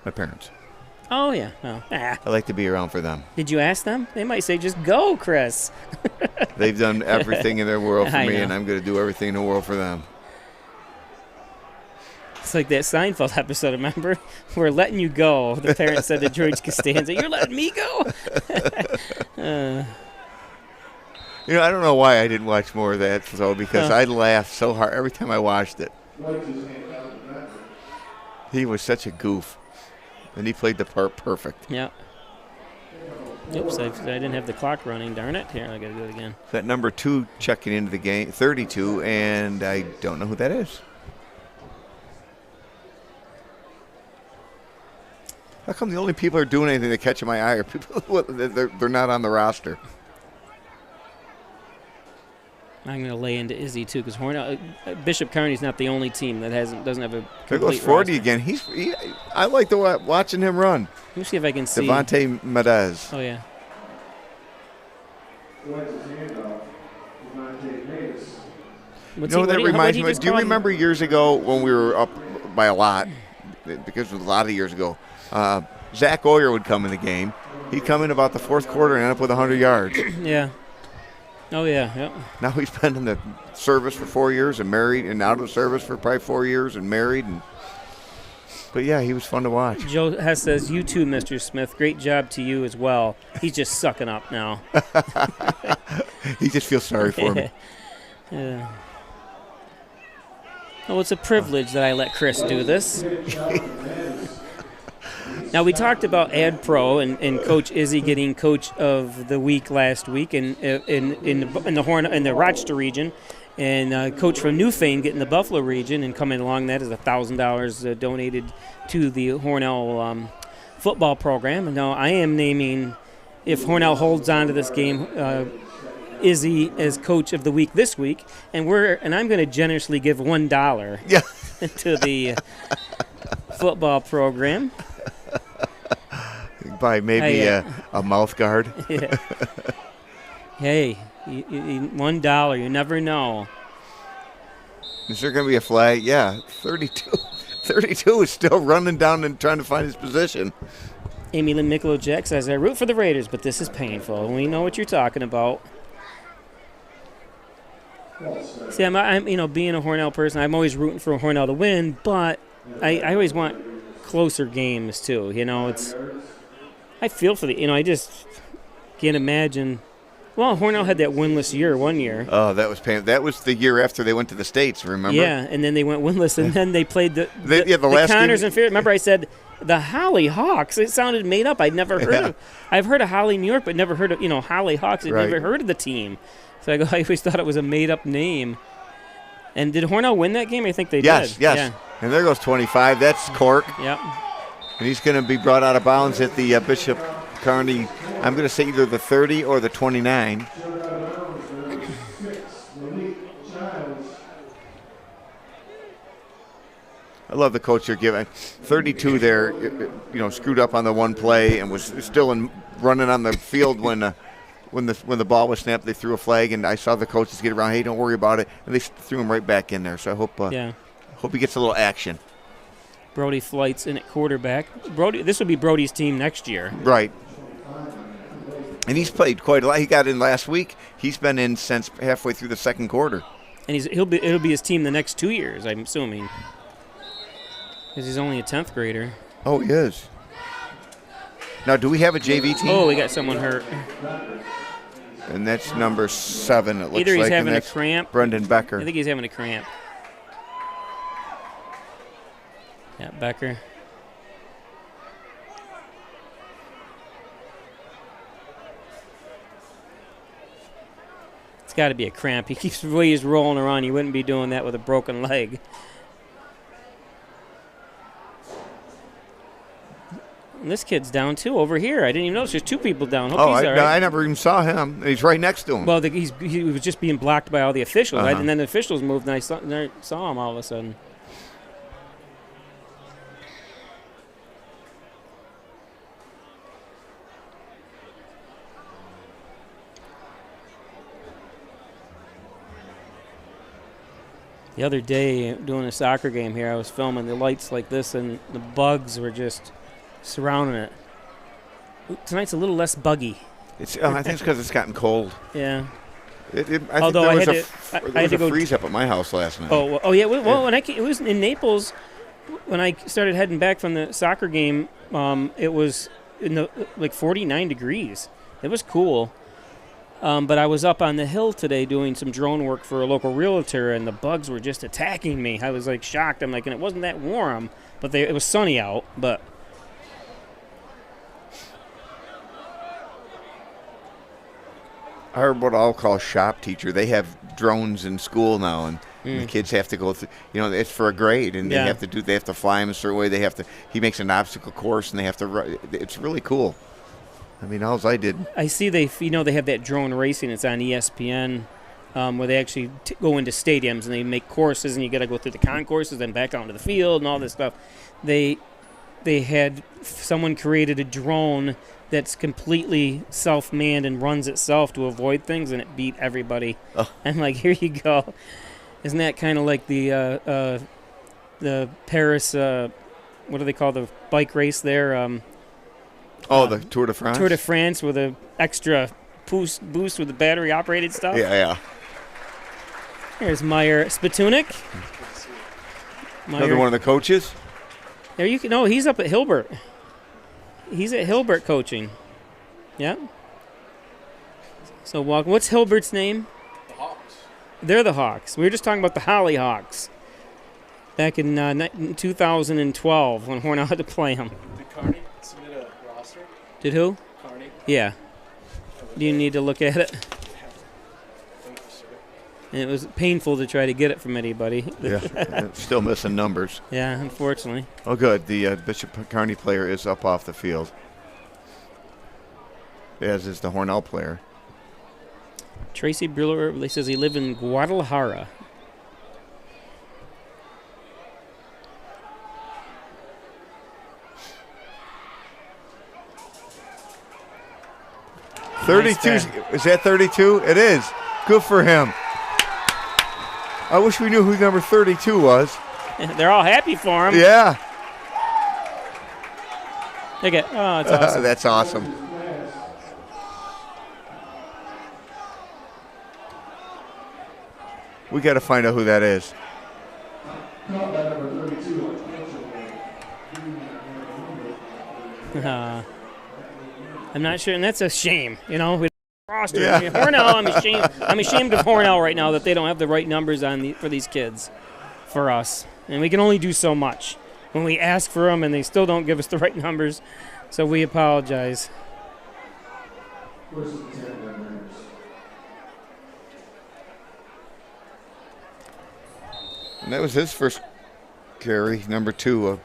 My parents. Oh, yeah. Oh. I like to be around for them. Did you ask them? They might say, just go, Chris. They've done everything in their world for me, and I'm going to do everything in the world for them. It's like that Seinfeld episode, remember? We're letting you go. The parents said to George Costanza, you're letting me go? I don't know why I didn't watch more of that, because I laughed so hard every time I watched it. He was such a goof. And he played the part perfect. Yeah. Oops, I didn't have the clock running. Darn it. Here, I got to do it again. That number 2 checking into the game, 32, and I don't know who that is. How come the only people who are doing anything that catch my eye are people they're not on the roster? I'm going to lay into Izzy, too, because Bishop Kearney's not the only team that doesn't have a complete There goes 40 again. I like watching him run. Let me see if I can see. Devontae Medez. Oh, yeah. That reminds me. Do you remember years ago when we were up by a lot, because it was a lot of years ago, Zach Oyer would come in the game. He'd come in about the fourth quarter and end up with 100 yards. Yeah. Oh, yeah, yeah. Now he's been in the service for 4 years and married, and out of the service for probably 4 years and married. But, yeah, he was fun to watch. Joe Hess says, you too, Mr. Smith. Great job to you as well. He's just sucking up now. He just feels sorry for him. Well, it's a privilege that I let Chris do this. Now, we talked about Ad Pro and Coach Izzy getting Coach of the Week last week in the Rochester region, and Coach from Newfane getting the Buffalo region, and coming along that is $1,000 donated to the Hornell football program. And now I am naming, if Hornell holds on to this game, Izzy as Coach of the Week this week, and I'm going to generously give $1 to the football program. By maybe a mouth guard. Yeah. Hey, $1. You never know. Is there going to be a flag? Yeah, 32. 32 is still running down and trying to find his position. Amy Lynn Miklo-Jack says, I root for the Raiders, but this is painful. We know what you're talking about. See, I'm being a Hornell person, I'm always rooting for Hornell to win, but I always want closer games too. I feel for I just can't imagine Well, Hornell had that winless year one year. Oh, that was painful. That was the year after they went to the States, remember? Yeah, and then they went winless, and then they played the last Connors game. and Fair. Remember I said the Holly Hawks. It sounded made up. I'd never heard of. I've heard of Holly, New York, but never heard of Holly Hawks. I'd never heard of the team. So I always thought it was a made-up name. And did Hornell win that game? I think they did. Yes. Yeah. And there goes 25. That's Cork. Yep. And he's going to be brought out of bounds at the Bishop Kearney. I'm going to say either the 30 or the 29. I love the coach you're giving. 32 there, screwed up on the one play and was still running on the field when the ball was snapped. They threw a flag, and I saw the coaches get around. Hey, don't worry about it, and they threw him right back in there. So I hope he gets a little action. Brody Flight's in at quarterback. This will be Brody's team next year. Right. And he's played quite a lot. He got in last week. He's been in since halfway through the second quarter. And it'll be his team the next 2 years, I'm assuming. Because he's only a 10th grader. Oh, he is. Now, do we have a JV team? Oh, we got someone hurt. And that's number 7, it looks like. Either he's having a cramp. Brendan Becker. I think he's having a cramp. Yeah, Becker. It's got to be a cramp. He keeps the way he's rolling around. He wouldn't be doing that with a broken leg. And this kid's down, too, over here. I didn't even notice there's 2 people down. Hope he's all right. I never even saw him. He's right next to him. Well, he was just being blocked by all the officials, right? And then the officials moved, and I saw him all of a sudden. The other day, doing a soccer game here, I was filming the lights like this, and the bugs were just surrounding it. Tonight's a little less buggy. I think it's because it's gotten cold. Yeah. I think there was a freeze up at my house last night. Oh yeah. Well, when it was in Naples, when I started heading back from the soccer game, it was in like 49 degrees. It was cool. But I was up on the hill today doing some drone work for a local realtor, and the bugs were just attacking me. I was like shocked. I'm like, and it wasn't that warm, but it was sunny out. But I heard what I'll call shop teacher. They have drones in school now, and the kids have to go through. It's for a grade, and they have to fly them a certain way. He makes an obstacle course, and they have to run. It's really cool. I mean, all I did. I see they have that drone racing. It's on ESPN, where they actually go into stadiums and they make courses, and you got to go through the concourses, then back out into the field and all this stuff. They had someone created a drone that's completely self-manned and runs itself to avoid things, and it beat everybody. Oh. I'm like, here you go. Isn't that kind of like the Paris? What do they call the bike race there? The Tour de France? Tour de France with an extra boost with the battery-operated stuff. Yeah. Here's Meyer Spatunik. Another one of the coaches? There you can. No, he's up at Hilbert. He's at Hilbert coaching. Yeah. So what's Hilbert's name? The Hawks. They're the Hawks. We were just talking about the Holly Hawks back in 2012 when Hornell had to play them. Did Kearney submit a roster? Did who? Kearney. Yeah. Do you need to look at it? And it was painful to try to get it from anybody. Yeah, still missing numbers. Yeah, unfortunately. Oh, good. The Bishop Kearney player is up off the field, as is the Hornell player. Tracy Brewer, he says he lived in Guadalajara. Nice 32. Is that 32? It is. Good for him. I wish we knew who number 32 was. They're all happy for him. Yeah. Look at, oh, that's awesome. That's awesome. We got to find out who that is. I'm not sure, and that's a shame. You know, roster. Yeah. I mean, Hornell, I'm ashamed of Hornell right now that they don't have the right numbers for these kids, for us. And we can only do so much when we ask for them and they still don't give us the right numbers. So we apologize. And that was his first carry, number 2.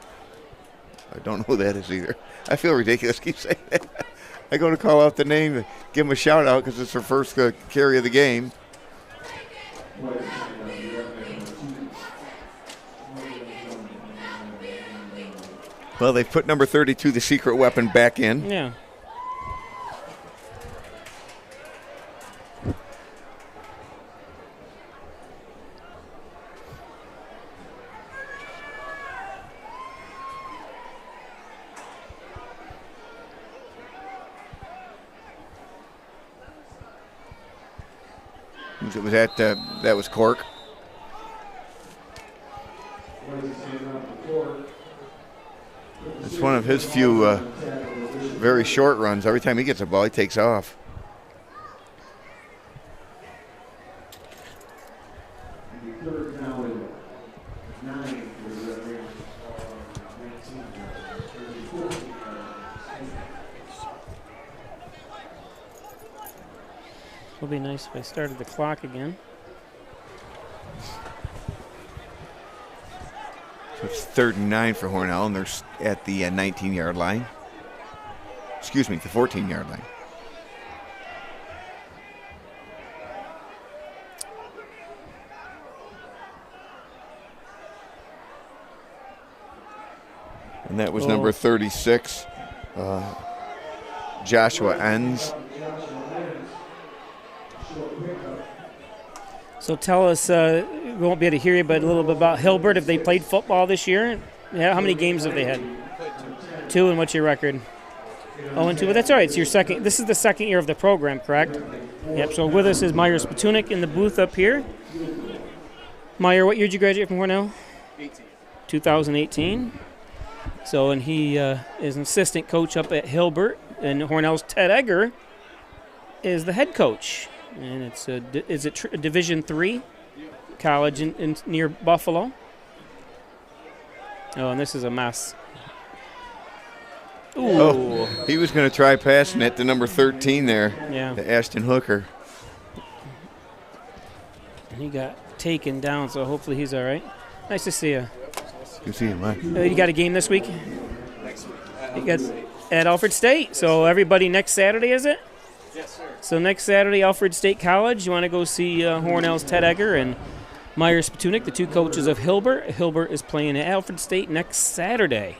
I don't know who that is either. I feel ridiculous. Keep saying that. I go to call out the name, give him a shout out because it's her first carry of the game. Well, they've put number 32, the secret weapon, back in. Yeah. It was that was Cork. It's one of his few very short runs. Every time he gets a ball, he takes off. It would be nice if I started the clock again. So it's 3rd and 9 for Hornell, and they're at the 19-yard line. Excuse me, the 14-yard line. And that was number 36, Joshua Enns. So tell us, we won't be able to hear you, but a little bit about Hilbert. Have they played football this year? Yeah, how many games have they had? 2, and what's your record? 0-2, but that's all right. It's your second. This is the second year of the program, correct? Yep, so with us is Meyer Spatunik in the booth up here. Meyer, what year did you graduate from Hornell? 2018. So, and he is an assistant coach up at Hilbert, and Hornell's Ted Egger is the head coach. And it's a Division III college in near Buffalo. Oh, and this is a mess. Ooh. Oh, he was going to try passing it to number 13 there, to Ashton Hooker. And he got taken down, so hopefully he's all right. Nice to see you. Good to see you, Mike. You got a game this week? Next week. You got at Alfred State. So everybody next Saturday, is it? Yes, sir. So next Saturday, Alfred State College. You want to go see Hornell's Ted Egger and Meyer Spatunik, the 2 coaches of Hilbert. Hilbert is playing at Alfred State next Saturday.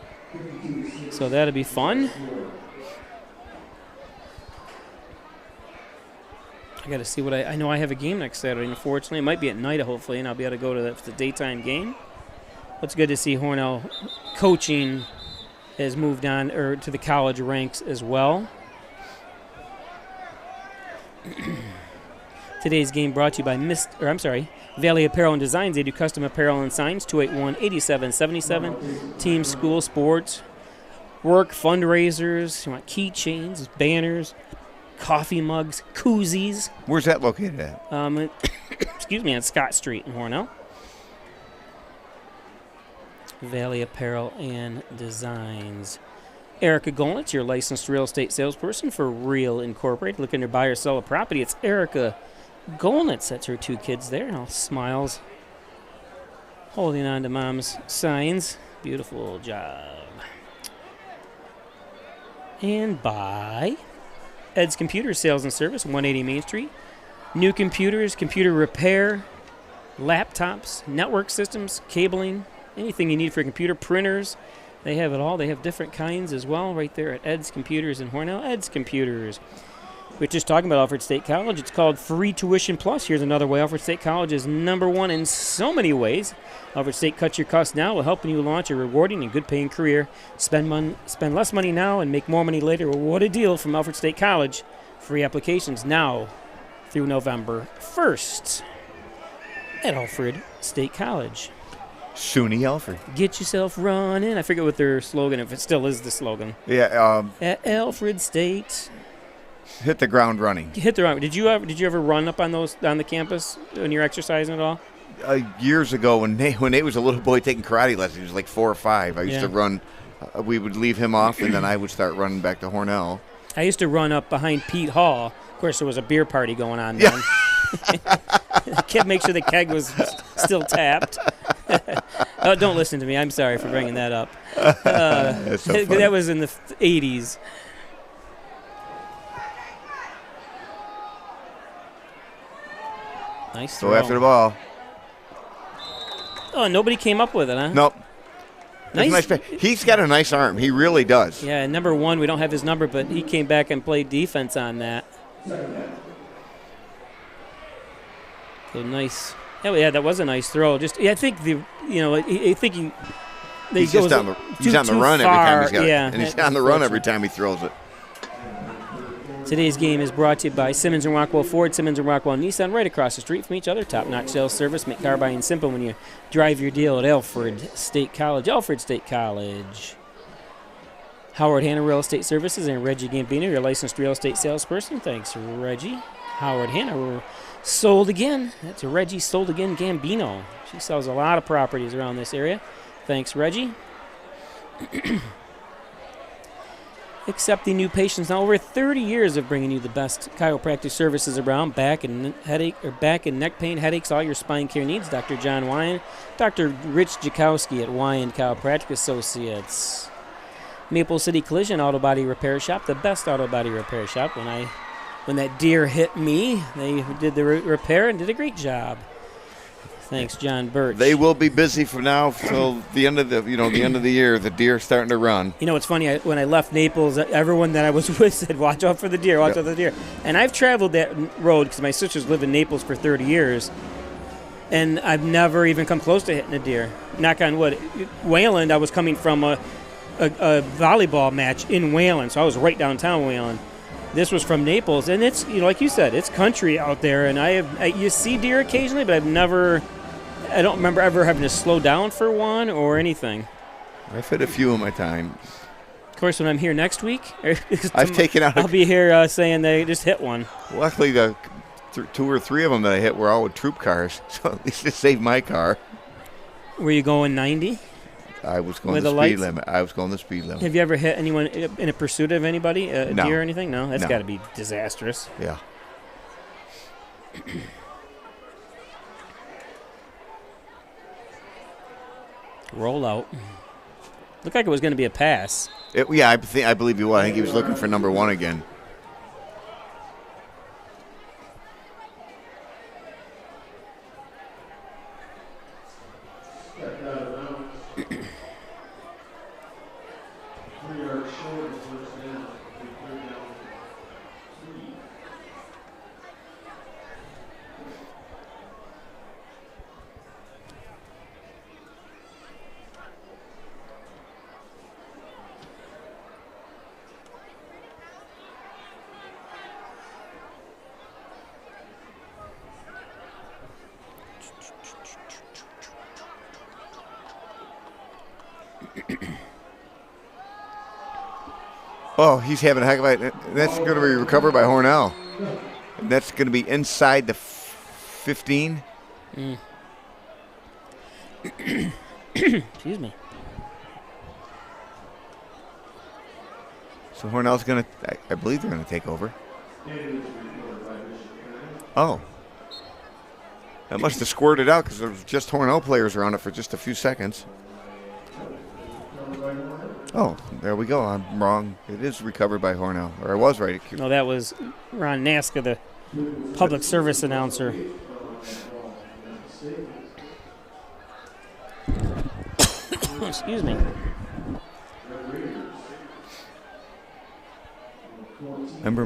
So that'll be fun. I got to see what I know. I have a game next Saturday. Unfortunately, it might be at night, hopefully, and I'll be able to go to the daytime game. It's good to see Hornell coaching has moved on to the college ranks as well. Today's game brought to you by Valley Apparel and Designs. They do custom apparel and signs. 281-8777. Team, school, sports, work, fundraisers. You want keychains, banners, coffee mugs, koozies. Where's that located at? Excuse me, on Scott Street in Hornell. Valley Apparel and Designs. Erica Golnitz, your licensed real estate salesperson for Real Incorporated. Looking to buy or sell a property, it's Erica Golnitz. That's her 2 kids there. All smiles, holding on to mom's signs. Beautiful job. And by Ed's Computer Sales and Service, 180 Main Street. New computers, computer repair, laptops, network systems, cabling, anything you need for a computer, printers. They have it all. They have different kinds as well right there at Ed's Computers in Hornell. Ed's Computers. We're just talking about Alfred State College. It's called Free Tuition Plus. Here's another way. Alfred State College is #1 in so many ways. Alfred State Cuts Your Costs Now will helping you launch a rewarding and good-paying career. Spend less money now and make more money later. Well, what a deal from Alfred State College. Free applications now through November 1st at Alfred State College. SUNY Alfred. Get yourself running. I forget what their slogan, if it still is the slogan. Yeah. At Alfred State. hit the ground running. Hit the ground. Did you ever run up on the campus when you're exercising at all? Years ago, when Nate was a little boy taking karate lessons, he was like 4 or 5. I used to run. We would leave him off, and then I would start running back to Hornell. I used to run up behind Pete Hall. Of course, there was a beer party going on then. I kept make sure the keg was still tapped. Oh, don't listen to me. I'm sorry for bringing that up. That's so funny. That was in the 80s. Nice throw. Go after the ball. Oh, nobody came up with it, huh? Nope. Nice. He's got a nice arm. He really does. Yeah, number 1, we don't have his number, but he came back and played defense on that. So nice. Yeah, that was a nice throw. I think he's just on the run every time he's got it. And he's on the run every time he throws it. Today's game is brought to you by Simmons & Rockwell Ford, Simmons & Rockwell Nissan, right across the street from each other. Top-notch sales service. Make car buying simple when you drive your deal at Alfred State College. Alfred State College. Howard Hanna Real Estate Services and Reggie Gambino, your licensed real estate salesperson. Thanks, Reggie. Howard Hanna sold again. That's Reggie sold again Gambino. She sells a lot of properties around this area. Thanks, Reggie. Accepting new patients now. Over 30 years of bringing you the best chiropractic services around. Back and neck pain, headaches, all your spine care needs. Dr. John Wyan, Dr. Rich Jakowski at Wyan Chiropractic Associates. Maple City Collision Auto Body Repair Shop, the best auto body repair shop. When that deer hit me, they did the repair and did a great job. Thanks, John Birch. They will be busy from now till the end of the year. The deer starting to run. You know, it's funny. When I left Naples, everyone that I was with said, "Watch out for the deer. Watch out for the deer." And I've traveled that road because my sisters lived in Naples for 30 years, and I've never even come close to hitting a deer. Knock on wood. Wayland, I was coming from a volleyball match in Wayland, so I was right downtown Wayland. This was from Naples, and it's like you said, it's country out there, and you see deer occasionally, but I don't remember ever having to slow down for one or anything. I've hit a few in my time. Of course, when I'm here next week, I'll be here saying they just hit one. Luckily, the 2 or 3 of them that I hit were all with troop cars, so at least it saved my car. Were you going 90? I was going the speed limit. I was going the speed limit. Have you ever hit anyone in a pursuit of anybody, a deer or anything? No, that's got to be disastrous. Yeah. Roll out. Looked like it was going to be a pass. I believe he was. I think he was looking for number 1 again. Oh, he's having a heck of a... That's going to be recovered by Hornell. And that's going to be inside the 15. Excuse me. So Hornell's going to... I believe they're going to take over. Oh. That must have squirted out because there was just Hornell players around it for just a few seconds. Oh, there we go. I'm wrong. It is recovered by Hornell. Or I was right. No, that was Ron Naska, the public service announcer. Excuse me. Remember,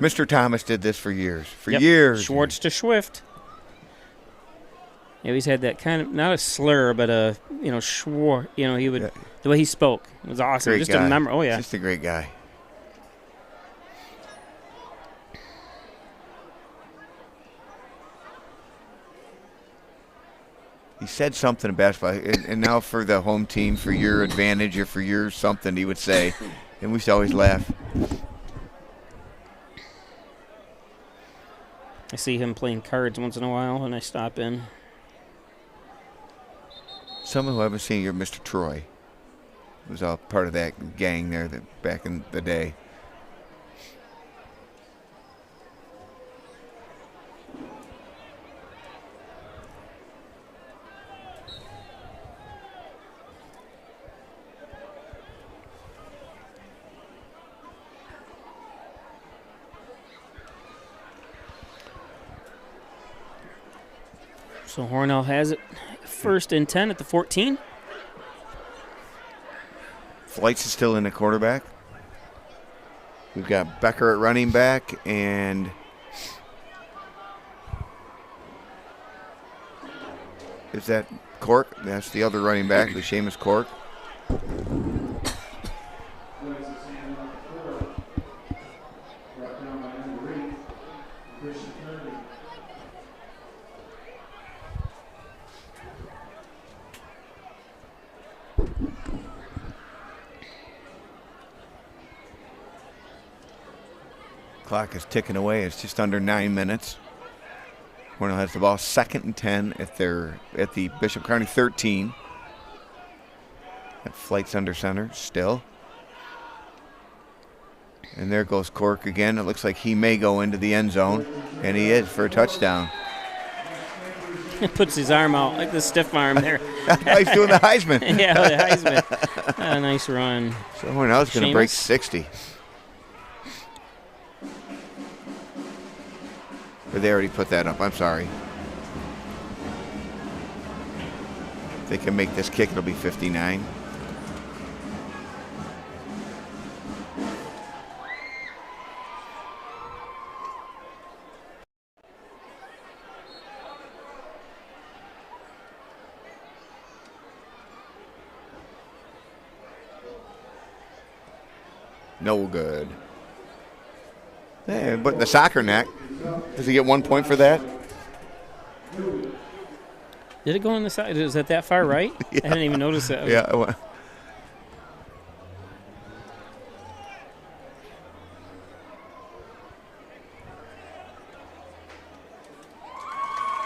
Mr. Thomas did this for years. Yep. Years. Schwartz to Swift. Yeah, he's had that kind of, not a slur, but a, Schwartz. He would, the way he spoke was awesome. Great Just guy. a memory. Oh, yeah. Just a great guy. He said something in basketball, and now for the home team, for your advantage or for your something, he would say, and we used to always laugh. I see him playing cards once in a while when I stop in. Someone who I haven't seen here, Mr. Troy, was all part of that gang there back in the day. So Hornell has it 1st and 10 at the 14. Flights is still in the quarterback. We've got Becker at running back, and is that Cork? That's the other running back, the Seamus Cork. Clock is ticking away. It's just under 9 minutes. Hornell has the ball 2nd and 10 at the Bishop Kearney 13. That Flight's under center still. And there goes Cork again. It looks like he may go into the end zone, and he is for a touchdown. Puts his arm out like the stiff arm there. He's doing the Heisman. Yeah, the Heisman. A nice run. So Hornell's going to break 60. Or they already put that up. I'm sorry. If they can make this kick, it'll be 59. No good. Hey, but the soccer net. Does he get 1 point for that? Did it go on the side? Is that far right? Yeah. I didn't even notice that. Yeah.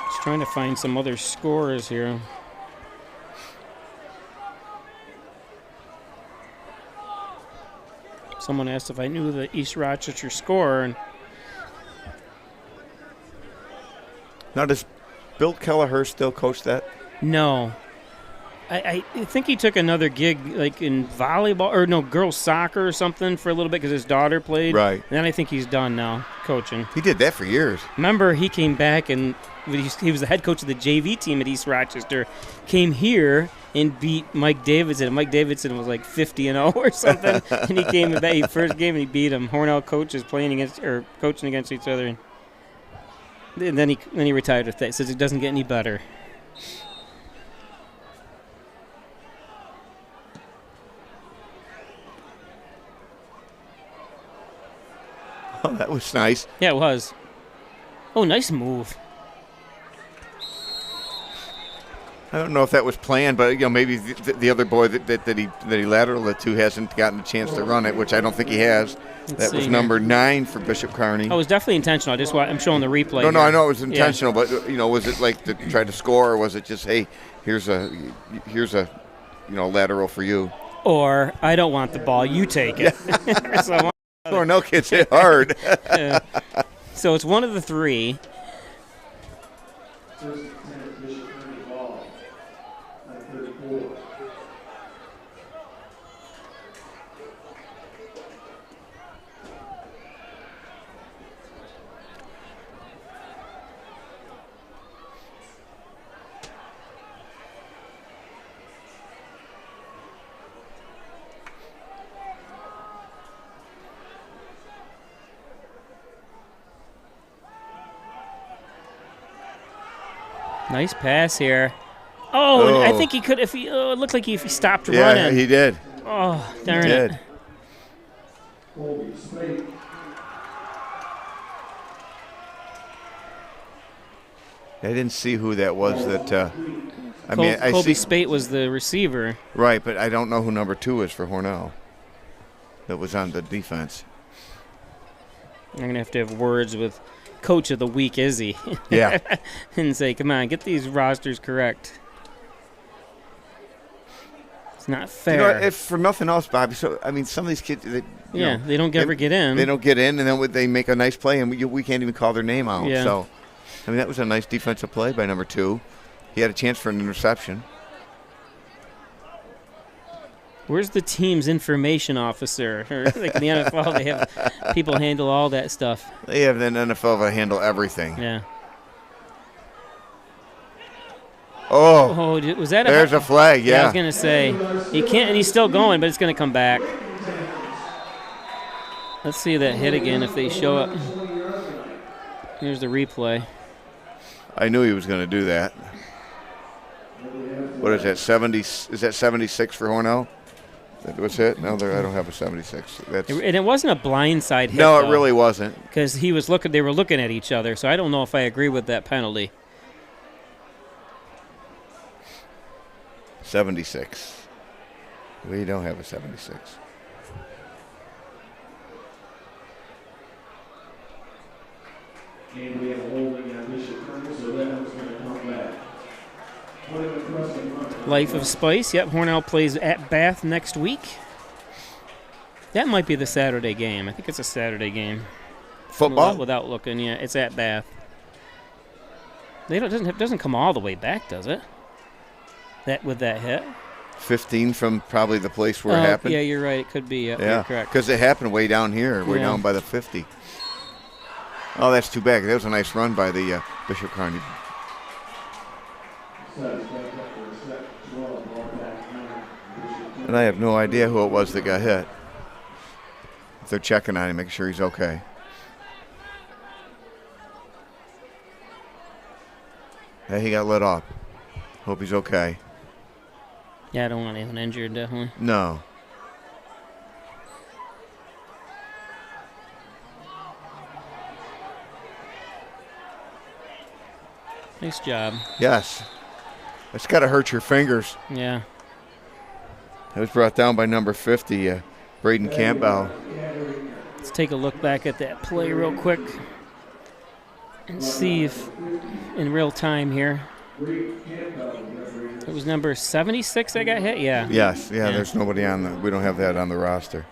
Just trying to find some other scores here. Someone asked if I knew the East Rochester score, and now, does Bill Kelleher still coach that? no. I think he took another gig, like in volleyball, or no, girls soccer or something for a little bit because his daughter played. Right. And then I think he's done now coaching. He did that for years. Remember, he came back and he was the head coach of the JV team at East Rochester, came here and beat Mike Davidson. Mike Davidson was like 50-0 or something, and he came back. First game, and he beat him. Hornell coaches coaching against each other. And then he retired with that. Says it doesn't get any better. Oh, that was nice. Yeah, it was. Oh, nice move. I don't know if that was planned, but maybe the other boy that he lateraled it to hasn't gotten a chance to run it, which I don't think he has. That was number 9 for Bishop Kearney. Oh, it was definitely intentional. I'm showing the replay. No, here. I know it was intentional, but was it like to try to score, or was it just, hey, here's a lateral for you? Or I don't want the ball, you take it. Hornell kids hit hard. So it's one of the three. Nice pass here. Oh, and I think he could if he it looked like if he stopped running. Yeah, he did. Oh, darn it. I didn't see who that was. Colby Spate was the receiver. Right, but I don't know who number 2 is for Hornell. That was on the defense. I'm gonna have to have words with coach of the week, is he? Yeah. And say, come on, get these rosters correct. It's not fair. You know, if for nothing else, Bobby. So I mean, some of these kids, they don't ever get in. They don't get in, and then they make a nice play, and we can't even call their name out. Yeah. So, I mean, that was a nice defensive play by number 2. He had a chance for an interception. Where's the team's information officer? Or like in the NFL, they have people handle all that stuff. They have an NFL that handle everything. Yeah. Oh, was that there's a flag, yeah. I was going to say, he can't, and he's still going, but it's going to come back. Let's see that hit again if they show up. Here's the replay. I knew he was going to do that. What is that, 70? Is that 76 for Hornell? That was hit? No, I don't have a 76. That's And it wasn't a blindside hit. No, though, it really wasn't. Because they were looking at each other, so I don't know if I agree with that penalty. 76. We don't have a 76. And we have a holding on Bishop Kearney, so that was going to come back. Life of Spice. Yep, Hornell plays at Bath next week. That might be the Saturday game. I think it's a Saturday game. Football? Without looking, yeah, it's at Bath. Doesn't come all the way back, does it? With that hit. 15 from probably the place where it happened. Yeah, you're right. It could be. Yep, yeah, you're correct. because it happened way down here, way down by the 50. Oh, that's too bad. That was a nice run by the Bishop Kearney. And I have no idea who it was that got hit. If they're checking on him, making sure he's okay. Hey, he got lit off. Hope he's okay. Yeah, I don't want anyone injured, definitely. No. Nice job. Yes. It's got to hurt your fingers. Yeah. It was brought down by number 50, Braden Campbell. Let's take a look back at that play real quick and see if in real time here. It was number 76 that got hit? Yeah. Yes. Yeah, there's nobody on the – we don't have that on the roster.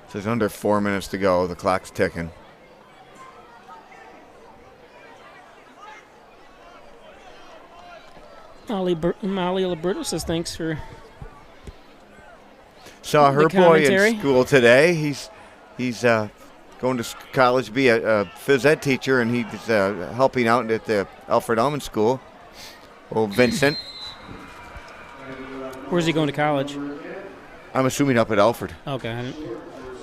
So there's under 4 minutes to go. The clock's ticking. Molly Liberto says thanks for saw her the boy commentary. in school today. He's going to college to be a phys ed teacher, and he's helping out at the Alfred Ullman School. Oh, Vincent. Where's he going to college? I'm assuming up at Alfred. Okay.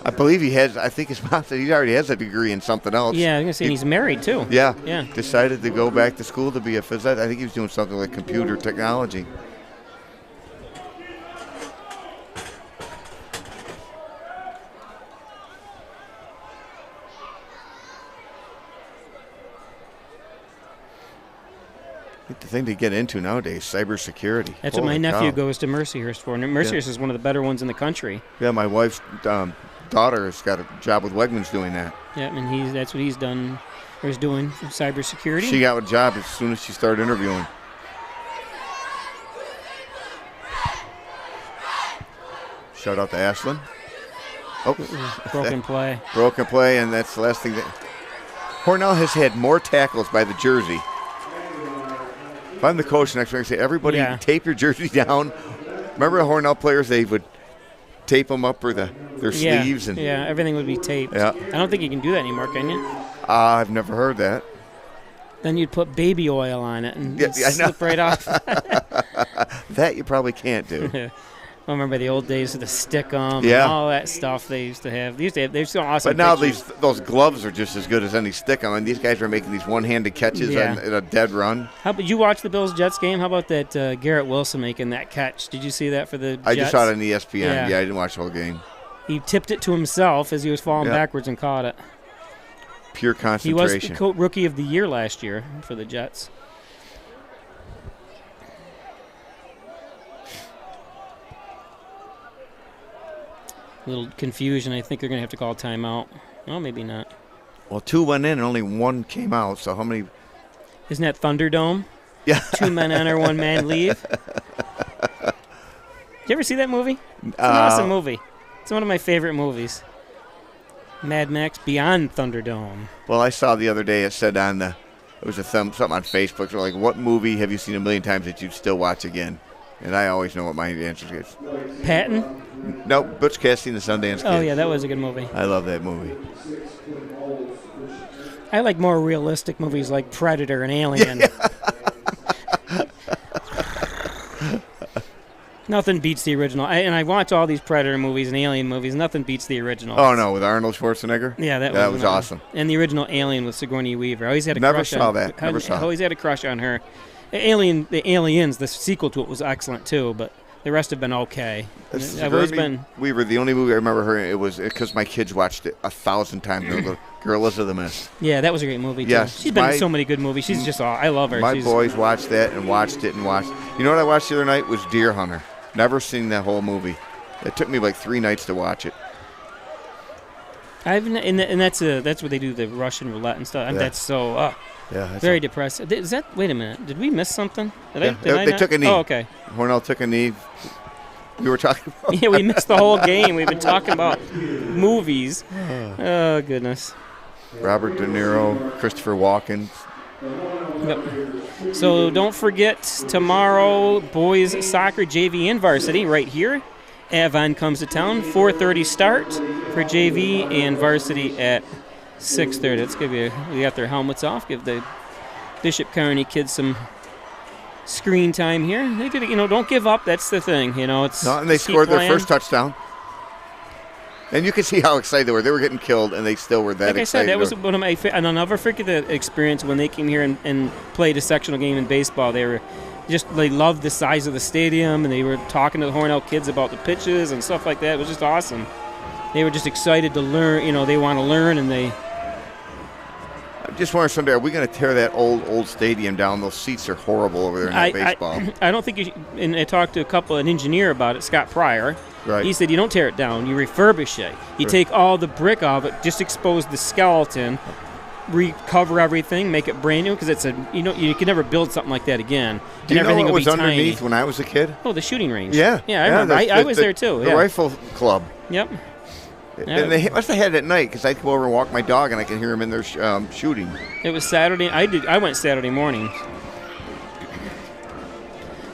I believe he has. I think his mom said he already has a degree in something else. Yeah, I was gonna say he's married too. Yeah. Yeah. Decided to go back to school to be a phys ed. I think he was doing something like computer technology. I think the thing to get into nowadays, cybersecurity. That's what my nephew goes to Mercyhurst for. And Mercyhurst is one of the better ones in the country. Yeah, my wife's daughter has got a job with Wegmans doing that. Yeah, and that's what he's done, or is doing, cybersecurity. She got a job as soon as she started interviewing. Shout out to Ashlyn. Oh, broken play. Broken play, and that's the last thing that. Hornell has had more tackles by the jersey. If I'm the coach next week, I say, everybody tape your jersey down. Remember Hornell players, they would tape them up for their sleeves. And everything would be taped. Yeah. I don't think you can do that anymore, can you? I've never heard that. Then you'd put baby oil on it and slip right off. That you probably can't do. I remember the old days of the stick-'em and all that stuff they used to have. They're so awesome. But now pictures. those gloves are just as good as any stick-'em. I mean, these guys are making these one-handed catches in a dead run. How about you watch the Bills-Jets game? How about that Garrett Wilson making that catch? Did you see that for the Jets? I just saw it on ESPN. Yeah, I didn't watch the whole game. He tipped it to himself as he was falling backwards and caught it. Pure concentration. He was the Rookie of the Year last year for the Jets. A little confusion. I think they're going to have to call a timeout. Well, maybe not. Well, 2 went in and only 1 came out. So how many? Isn't that Thunderdome? Yeah. 2 men enter, 1 man leave. Did you ever see that movie? It's an awesome movie. It's one of my favorite movies. Mad Max Beyond Thunderdome. Well, I saw the other day it said on the, it was something on Facebook. So like, what movie have you seen a million times that you'd still watch again? And I always know what my answer is. Patton? Nope, Butch Cassidy and the Sundance Kid. Oh, yeah, that was a good movie. I love that movie. I like more realistic movies like Predator and Alien. Nothing beats the original. I watch all these Predator movies and Alien movies. Nothing beats the original. Oh, no, with Arnold Schwarzenegger? Yeah, that was awesome. And the original Alien with Sigourney Weaver. I always had a Never crush saw on that. Never saw I always had a crush on her. The Aliens, the sequel to it, was excellent too, but the rest have been okay. I've always been. Weaver, the only movie I remember her in, it was because my kids watched it 1,000 times. The Gorillas of the Mist. Yeah, that was a great movie too. Yes, she's been in so many good movies. She's just I love her. My boys watched that and watched it and watched. You know what I watched the other night was Deer Hunter. Never seen that whole movie. It took me like 3 nights to watch it. And that's where they do the Russian roulette and stuff. Yeah. That's so that's very depressing. Is that? Wait a minute. Did we miss something? They not? took a knee. Oh, okay. Hornell took a knee. We were talking about. Yeah, we missed the whole game. We've been talking about movies. Oh goodness. Robert De Niro, Christopher Walken. Yep. So don't forget tomorrow, boys soccer, JV and varsity right here. Avon comes to town. 4:30 start for JV and varsity at 6:30. Let's we got their helmets off. Give the Bishop Kearney kids some screen time here. They did, don't give up. That's the thing. It's and they scored their first touchdown. And you can see how excited they were. They were getting killed, and they still were that excited. Like I said, that was one of my and I'll never forget the experience when they came here and played a sectional game in baseball. They loved the size of the stadium, and they were talking to the Hornell kids about the pitches and stuff like that. It was just awesome. They were just excited to learn. They want to learn, and they. I'm just wondering someday, are we going to tear that old stadium down? Those seats are horrible over there in that baseball. I don't think you should, and I talked to an engineer about it, Scott Pryor. Right. He said you don't tear it down, you refurbish it. You take all the brick off it, just expose the skeleton, recover everything, make it brand new, because it's you can never build something like that again. Do you and know everything what will was be underneath tiny. when I was a kid? Oh, the shooting range. Yeah. Yeah, I remember. I was there too. The rifle club. Yep. And they must have had it at night, because I'd go over and walk my dog, and I can hear him in there shooting. It was Saturday. I went Saturday morning.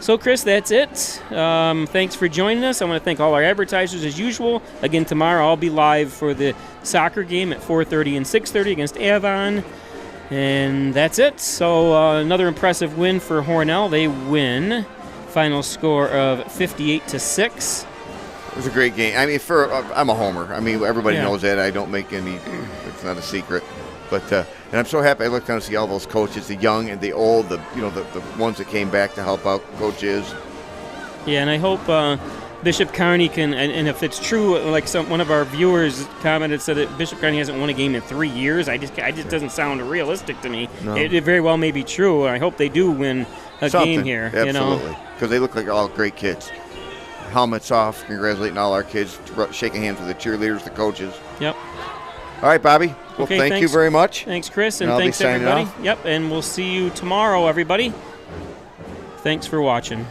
So, Chris, that's it. Thanks for joining us. I want to thank all our advertisers as usual. Again, tomorrow I'll be live for the soccer game at 4:30 and 6:30 against Avon. And that's it. So, another impressive win for Hornell. They win. Final score of 58-6. It was a great game. I mean, I'm a homer. I mean, everybody Yeah. knows that. I don't make any. It's not a secret. But and I'm so happy. I looked down to see all those coaches, the young and the old, the ones that came back to help out coaches. Yeah, and I hope Bishop Kearney can. And if it's true, like one of our viewers commented, said that Bishop Kearney hasn't won a game in 3 years. I just doesn't sound realistic to me. No. It very well may be true. I hope they do win a game here. Absolutely, because they look like all great kids. Helmets off, congratulating all our kids, shaking hands with the cheerleaders, the coaches. Yep. All right, Bobby. Well, Okay, thank you thanks. very much. Thanks, Chris, and I'll be thanks signing everybody. off. Yep, and we'll see you tomorrow, everybody. Thanks for watching.